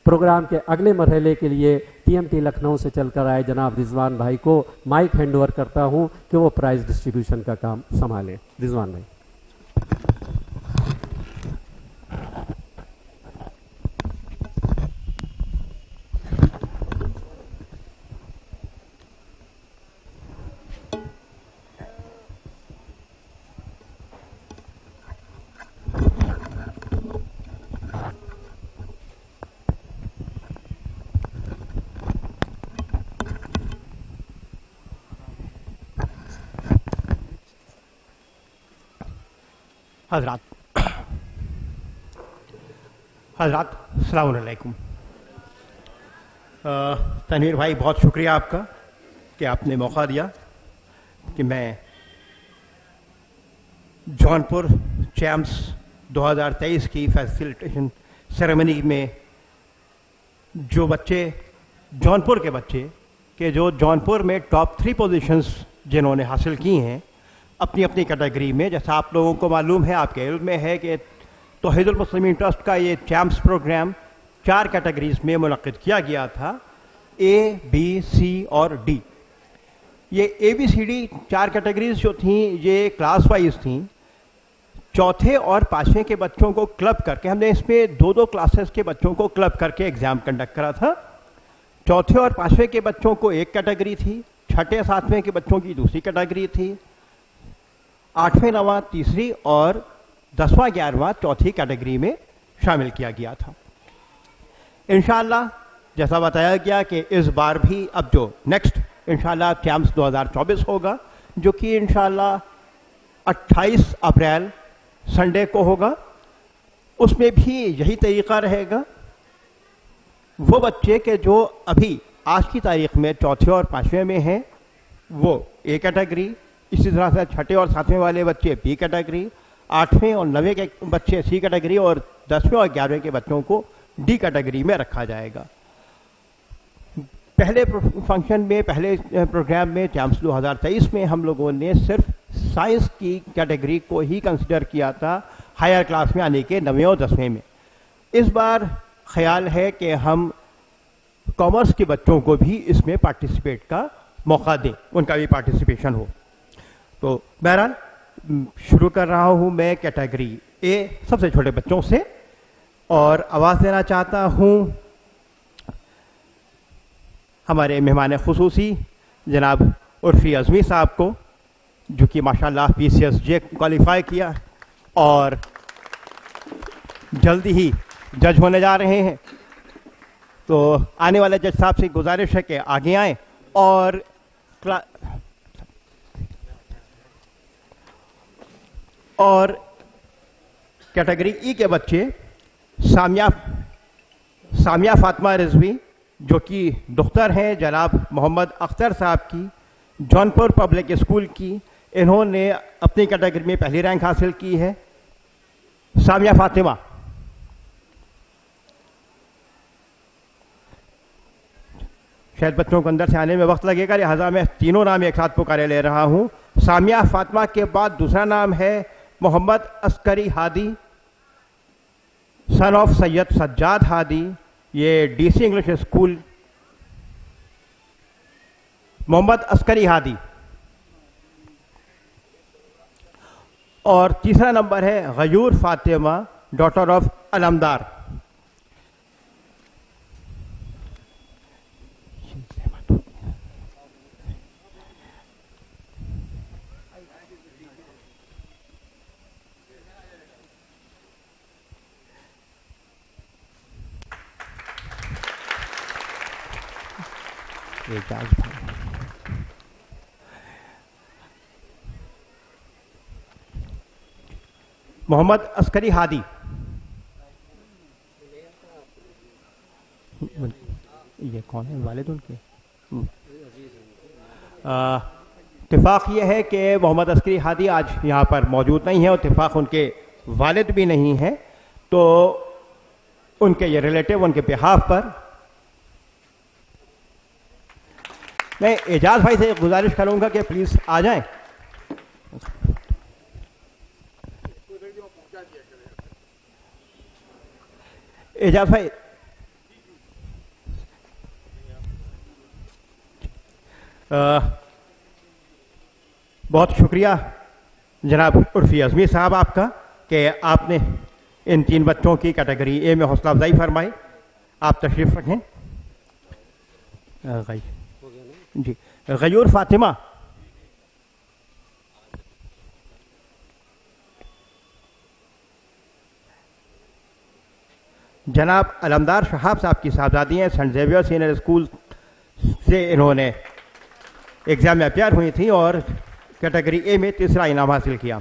प्रोग्राम के अगले मरहले के लिए टीएमटी लखनऊ से चलकर आए जनाब रिजवान भाई को माइक हैंड ओवर करता हूं कि वो प्राइज डिस्ट्रीब्यूशन का काम संभालें। रिजवान भाई। हजरात अस्सलाम वालेकुम। तनवीर भाई, बहुत शुक्रिया आपका कि आपने मौका दिया कि मैं जौनपुर चैम्प्स 2023 की फैसिलिटेशन सेरेमनी में जो बच्चे, जौनपुर के बच्चे के जो जौनपुर में टॉप 3 पोजीशंस जिन्होंने हासिल की हैं अपनी अपनी कैटेगरी में, जैसा आप लोगों को मालूम है, आपके इल्म में है कि तौहीदुल मुस्लिमीन ट्रस्ट का ये चैम्प्स प्रोग्राम 4 कैटेगरीज में मुनक्किद किया गया था, ए, बी, सी और डी। ये ए, बी, सी, डी 4 कैटेगरीज जो थी ये क्लास वाइज थी। चौथे और 5वें के बच्चों को क्लब करके, हमने इसमें 2-2 क्लासेस के बच्चों को क्लब करके एग्ज़ाम कंडक्ट करा था। चौथे और 5वें के बच्चों को एक कैटेगरी थी, 6ठे 7वें के बच्चों की दूसरी कैटेगरी थी, 8वें 9वां तीसरी और 10वां 11वां चौथी कैटेगरी में शामिल किया गया था। इंशाअल्लाह जैसा बताया गया कि इस बार भी अब जो नेक्स्ट इंशाअल्लाह चैम्प्स 2024 होगा, जो कि इंशाअल्लाह 28 अप्रैल संडे को होगा, उसमें भी यही तरीका रहेगा। वो बच्चे के जो अभी आज की तारीख में चौथे और 5वें में हैं वो ए कैटेगरी, इसी तरह से 6ठे और 7वें वाले बच्चे बी कैटेगरी, 8वें और 9वें के बच्चे सी कैटेगरी और 10वें और 11वें के बच्चों को डी कैटेगरी में रखा जाएगा। पहले फंक्शन में, पहले प्रोग्राम में चैम्प्स 2023 में हम लोगों ने सिर्फ साइंस की कैटेगरी को ही कंसिडर किया था हायर क्लास में आने के 9वें और 10वें में। इस बार ख्याल है कि हम कॉमर्स के बच्चों को भी इसमें पार्टिसिपेट का मौका दें, उनका भी पार्टिसिपेशन हो। तो बहरहाल शुरू कर रहा हूं मैं कैटेगरी ए सबसे छोटे बच्चों से, और आवाज़ देना चाहता हूं हमारे मेहमान खुसूसी जनाब उर्फी अज़मी साहब को, जो कि माशाल्लाह PCSJ क्वालिफाई किया और जल्दी ही जज होने जा रहे हैं। तो आने वाले जज साहब से गुजारिश है कि आगे आएं और कैटेगरी ई के बच्चे सामिया फातिमा रिजवी, जो कि दुख्तर हैं जनाब मोहम्मद अख्तर साहब की, जौनपुर पब्लिक स्कूल की, इन्होंने अपनी कैटेगरी में पहली रैंक हासिल की है। सामिया फातिमा, शायद बच्चों को अंदर से आने में वक्त लगेगा, लिहाजा मैं तीनों नाम एक साथ पुकारे ले रहा हूँ। सामिया फातिमा के बाद दूसरा नाम है मोहम्मद अस्करी हादी, सन ऑफ सैयद सज्जाद हादी, ये DC English school. Mohammad Askari Hadi. और तीसरा नंबर है गयूर फातिमा, डॉटर ऑफ अलमदार। मोहम्मद अस्करी हादी। ये कौन है? वालिद उनके? इत्तेफाक ये है कि मोहम्मद अस्करी हादी आज यहाँ पर मौजूद नहीं है और इत्तेफाक उनके वालिद भी नहीं है, तो उनके ये रिलेटिव उनके बिहाफ पर मैं एजाज भाई से गुजारिश करूंगा कि प्लीज आ जाएं। एजाज भाई, बहुत शुक्रिया जनाब उर्फी अजमी साहब आपका कि आपने इन तीन बच्चों की कैटेगरी ए में हौसला अफजाई फरमाई। आप तशरीफ रखें। जी, गयूर फातिमा। जनाब अलमदार शहाब साहब की साहबजादी हैं, सेंट जेवियर सीनियर स्कूल से इन्होंने एग्जाम में अपियर हुई थी और कैटेगरी ए में तीसरा इनाम हासिल किया।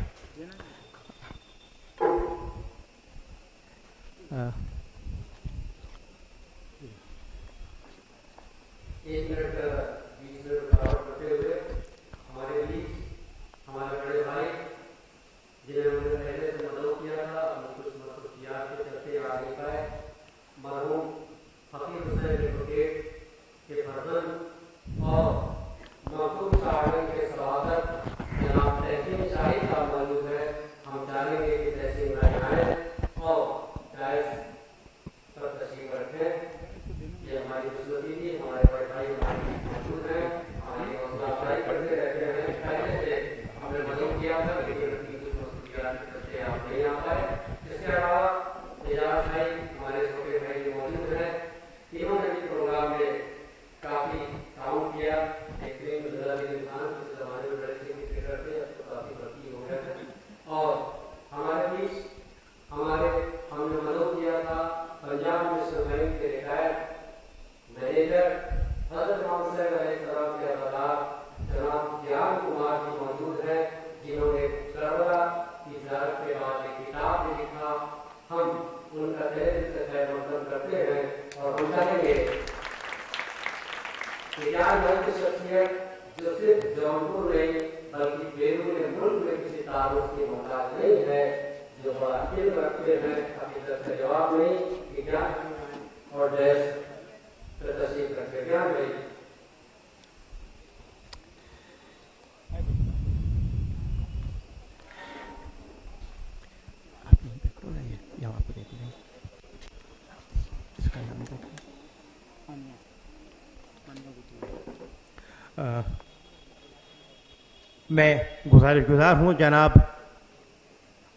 मैं गुजार हूँ जनाब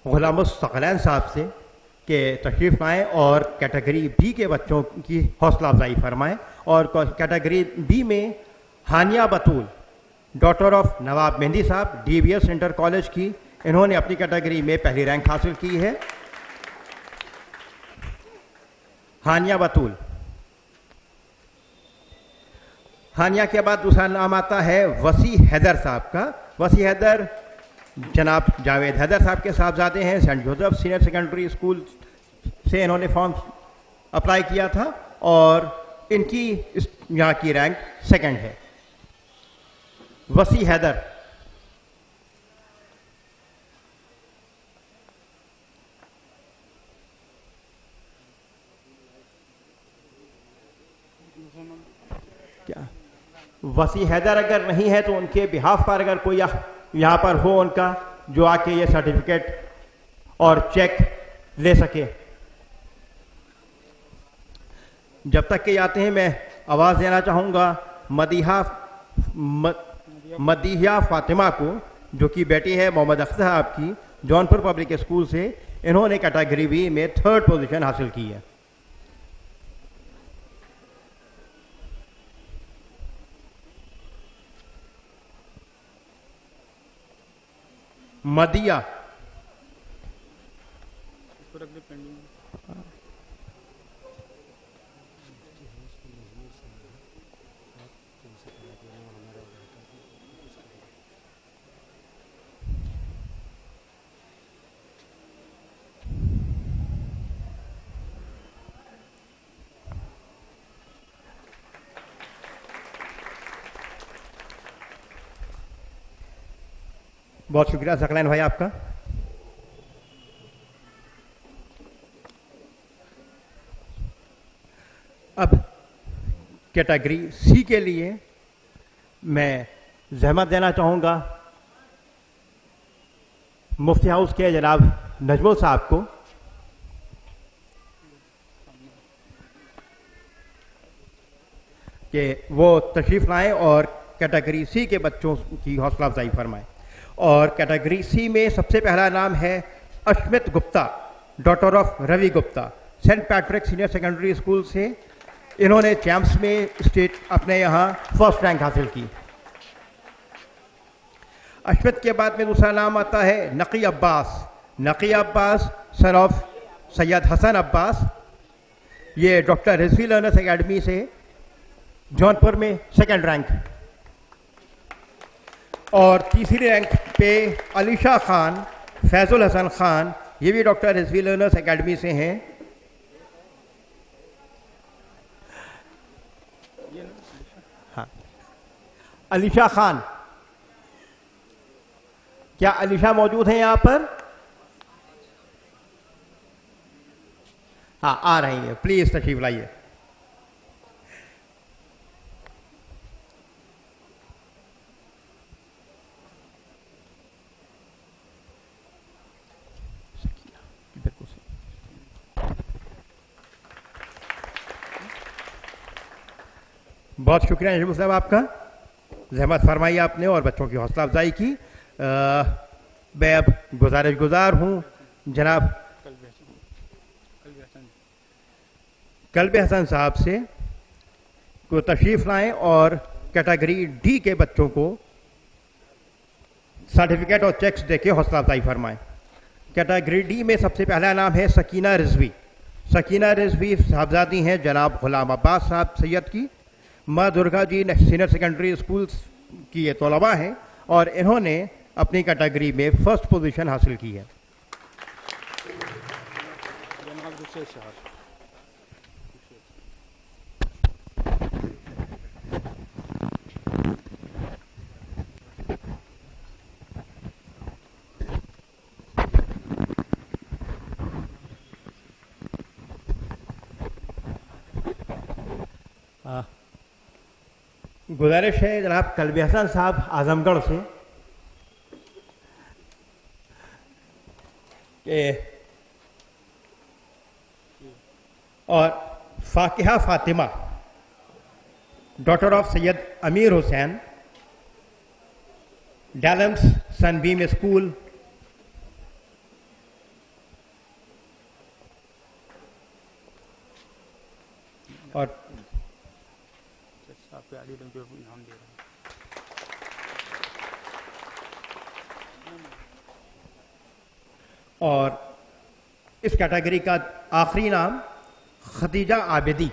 गुलामुस्तकलैन साहब से कि तशरीफ़ लाएँ और कैटेगरी बी के बच्चों की हौसला अफजाई फरमाएँ। और कैटेगरी बी में हानिया बतूल, डॉटर ऑफ नवाब मेहंदी साहब, DBS इंटर कॉलेज की, इन्होंने अपनी कैटेगरी में पहली रैंक हासिल की है। हानिया बतूल। हानिया के बाद दूसरा नाम आता है वसी हैदर साहब का। वसी हैदर जनाब जावेद हैदर साहब के साहबजादे हैं, Saint Joseph senior secondary school से इन्होंने फॉर्म अप्लाई किया था और इनकी यहाँ की रैंक सेकंड है। वसी हैदर। क्या वसी हैदर अगर नहीं है तो उनके बिहाफ पर अगर कोई यहाँ पर हो उनका जो आके ये सर्टिफिकेट और चेक ले सके। जब तक के आते हैं मैं आवाज़ देना चाहूँगा मदीहा फातिमा को, जो कि बेटी है मोहम्मद अख्तर साहब की, जौनपुर पब्लिक स्कूल से। इन्होंने कैटेगरी बी में 3rd पोजीशन हासिल की है। मदिया बहुत शुक्रिया सकलैन भाई आपका। अब कैटेगरी सी के लिए मैं जहमत देना चाहूँगा मुफ्ती हाउस के जनाब नजमुल साहब को कि वो तशरीफ़ लाएं और कैटेगरी सी के बच्चों की हौसला अफजाई फरमाएं। और कैटेगरी सी में सबसे पहला नाम है Ashmit Gupta, daughter of Ravi Gupta, Saint Patrick senior secondary school से। इन्होंने चैम्प्स में स्टेट अपने यहाँ 1st रैंक हासिल की। अश्मित के बाद में दूसरा नाम आता है नकी अब्बास सन ऑफ सैयद हसन अब्बास। ये डॉक्टर रिजवी लर्नर्स एकेडमी से जौनपुर में 2nd रैंक। और तीसरी रैंक पे अलीशा खान फैजुल हसन खान, ये भी डॉक्टर रिजवी लर्नर्स एकेडमी से हैं। हाँ, अलीशा खान, क्या अलीशा मौजूद हैं यहाँ पर? हाँ, आ रही है, प्लीज तशरीफ लाइए। बहुत शुक्रिया नजमुल साहब आपका, जहमत फरमाई आपने और बच्चों की हौसला अफजाई की। मैं अब गुजार हूँ जनाब कल्ब हसन साहब से को तशरीफ़ लाएं और कैटेगरी डी के बच्चों को सर्टिफिकेट और चेक्स देके हौसला अफजाई फरमाएं। कैटेगरी डी में सबसे पहला नाम है सकीना रिजवी साहबजादी हैं जनाब गुलाम अब्बास साहब सैयद की। माँ Durga ji senior secondary school की ये तलबा हैं और इन्होंने अपनी कैटेगरी में 1st पोजीशन हासिल की है। गुजारिश है जनाब कल्ब हसन साहब आजमगढ़ से और फाकिहा फातिमा, डॉटर ऑफ सैयद अमीर हुसैन, डैलम्स सनबीम स्कूल। और इस कैटेगरी का आखिरी नाम खदीजा आबिदी।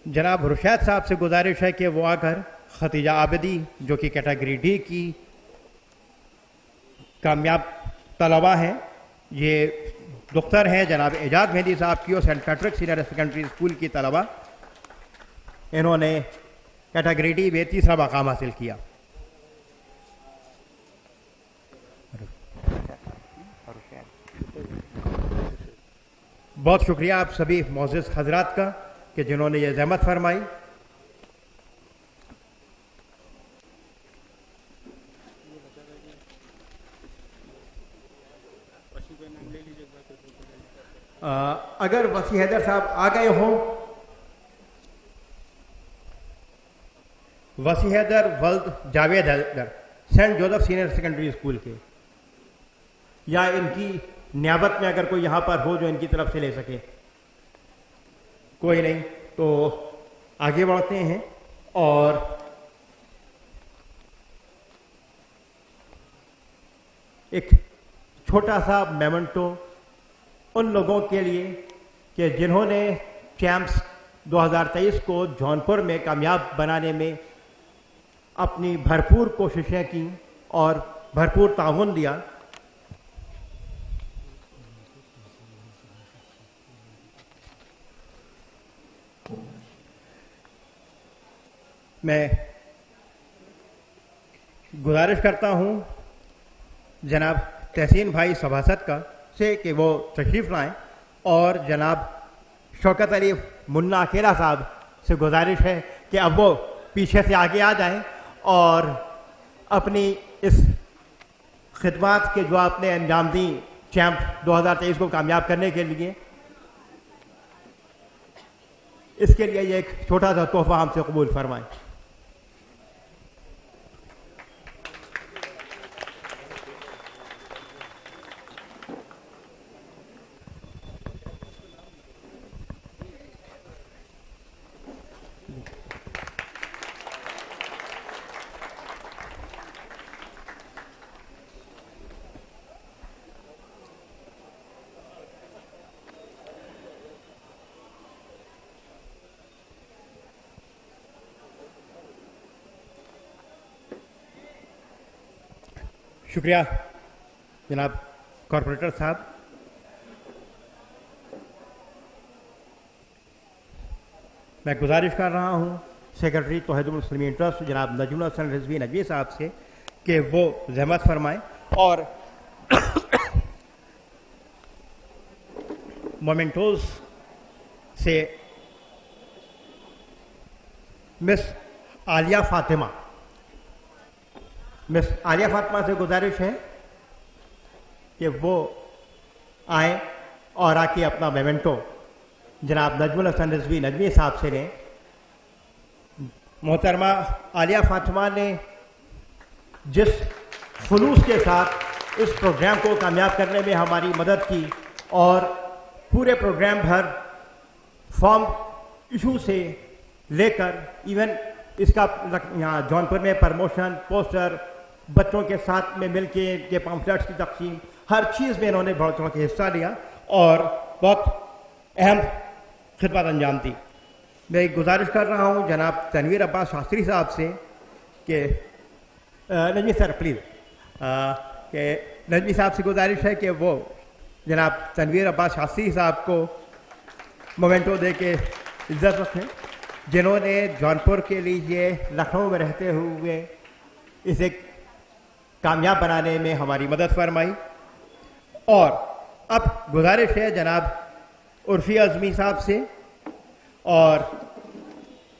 जनाब रुशैद साहब से गुजारिश है कि वो आकर खदीजा आबिदी जो कि कैटेगरी डी की कामयाब तलबा हैं, ये दुख्तर हैं जनाब एजाज मेहदी साहब की और Saint Patrick senior secondary school की तलबा। इन्होंने कैटेगरी डी में 3रा मकाम हासिल किया। بہت شکریہ آپ سبھی معزز حضرات کا کہ جنہوں نے یہ زحمت فرمائی. اگر وسیع حیدر صاحب آ گئے ہوں, وسیع حیدر ولد Javed Haider Saint Joseph senior secondary school کے, یا ان کی نیابت میں اگر کوئی یہاں پر ہو جو ان کی طرف سے لے سکے. کوئی نہیں تو آگے بڑھتے ہیں اور ایک چھوٹا سا میمنٹو ان لوگوں کے لیے کہ جنہوں نے چیمپس 2023 کو جونپور میں کامیاب بنانے میں اپنی بھرپور کوششیں کی اور بھرپور تعاون دیا. میں گزارش کرتا ہوں جناب تحسین بھائی سبھاسد کا سے کہ وہ تشریف لائیں, اور جناب شوکت علی منا اکیلا صاحب سے گزارش ہے کہ اب وہ پیچھے سے آگے آ جائیں اور اپنی اس خدمات کے جو آپ نے انجام دی چیمپ 2023 کو کامیاب کرنے کے لیے, اس کے لیے یہ ایک چھوٹا سا تحفہ ہم سے قبول فرمائیں. شکریہ جناب کارپوریٹر صاحب. میں گزارش کر رہا ہوں سیکرٹری توحید المسلمین ٹرسٹ جناب نجم الحسن رضوی نجوی صاحب سے کہ وہ زحمت فرمائیں اور مومنٹوز سے مس عالیہ فاطمہ سے گزارش ہے کہ وہ آئیں اور آ کے اپنا میمنٹو جناب نجم الحسن رضوی نجوی صاحب سے لیں. محترمہ عالیہ فاطمہ نے جس خلوص کے ساتھ اس پروگرام کو کامیاب کرنے میں ہماری مدد کی اور پورے پروگرام بھر فارم ایشو سے لے کر ایون اس کا یہاں جونپور میں پروموشن, پوسٹر, بچوں کے ساتھ میں مل کے ان کے پامفلیٹس کی تقسیم, ہر چیز میں انہوں نے بڑھ چڑھ کے حصہ لیا اور بہت اہم خدمت انجام دی. میں ایک گزارش کر رہا ہوں جناب تنویر عباس شاستری صاحب سے کہ نجمی سر پلیز, کہ نجمی صاحب سے گزارش ہے کہ وہ جناب تنویر عباس شاستری صاحب کو مومنٹو دے کے عزت رکھیں, جنہوں نے جونپور کے لیے لکھنؤ میں رہتے ہوئے اسے کامیاب بنانے میں ہماری مدد فرمائی. اور اب گزارش ہے جناب عرفی اعظمی صاحب سے, اور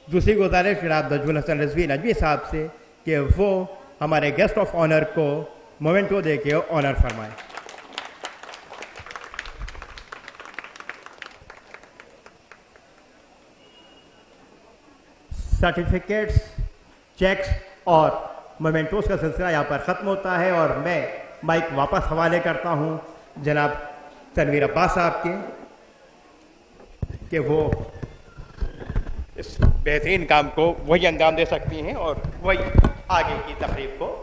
دوسری گزارش جناب نجم الحسن رضوی نجوی صاحب سے کہ وہ ہمارے گیسٹ آف آنر کو مومنٹو دے کے آنر فرمائیں. سرٹیفکیٹس, چیکس اور مومنٹوز کا سلسلہ یہاں پر ختم ہوتا ہے اور میں مائک واپس حوالے کرتا ہوں جناب تنویر عباس صاحب کے کہ وہ اس بہترین کام کو وہی انجام دے سکتی ہیں اور وہی آگے کی تقریب کو.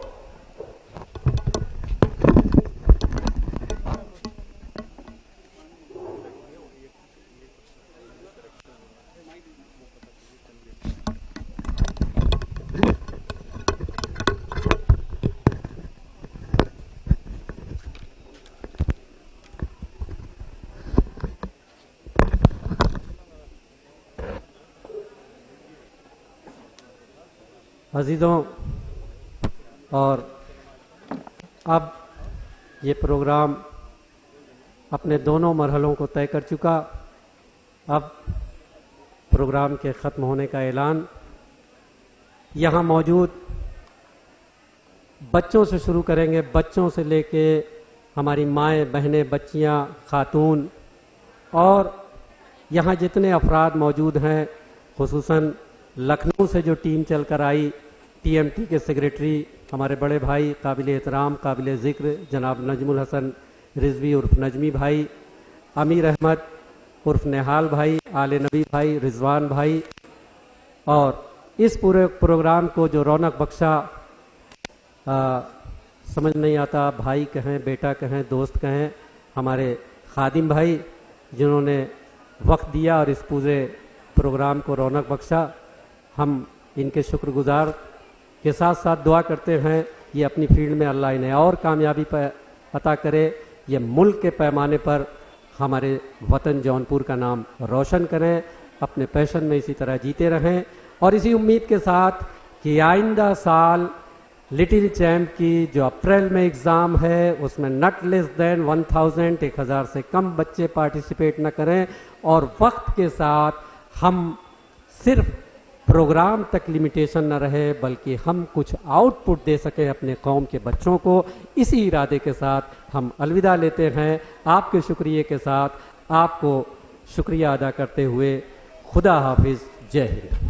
عزیزوں، اور اب یہ پروگرام अपने दोनों मरहलों को तय कर चुका। अब प्रोग्राम के ख़त्म होने का ऐलान। यहाँ मौजूद बच्चों से शुरू करेंगे, बच्चों से लेके हमारी माएँ, बहनें, बच्चियाँ, खातून और यहाँ जितने अफराद मौजूद हैं, खुसूसन लखनऊ से जो टीम चल कर आई, टीएमटी के सेक्रेटरी हमारे बड़े भाई काबिल एहतराम, काबिल ज़िक्र जनाब नजमुल हसन रिजवी उर्फ नजमी भाई, अमीर अहमद उर्फ निहाल भाई, आले नबी भाई, रिजवान भाई, और इस पूरे प्रोग्राम को जो रौनक बख्शा, समझ नहीं आता भाई कहें, बेटा कहें, दोस्त कहें, हमारे खादिम भाई जिन्होंने वक्त दिया और इस पूरे प्रोग्राम को रौनक बख्शा, हम इनके शुक्रगुजार के साथ साथ दुआ करते हैं ये अपनी फील्ड में अल्लाह इन्हें और कामयाबी अता करे, ये मुल्क के पैमाने पर हमारे वतन जौनपुर का नाम रोशन करें, अपने पैशन में इसी तरह जीते रहें, और इसी उम्मीद के साथ कि आइंदा साल लिटिल चैम्प की जो अप्रैल में एग्ज़ाम है उसमें नॉट लेस देन 1000 से कम बच्चे पार्टिसिपेट न करें, और वक्त के साथ हम सिर्फ प्रोग्राम तक लिमिटेशन न रहे बल्कि हम कुछ आउटपुट दे सकें अपने कौम के बच्चों को। इसी इरादे के साथ हम अलविदा लेते हैं। आपके शुक्रिया के साथ आपको शुक्रिया अदा करते हुए खुदा हाफिज, जय हिंद।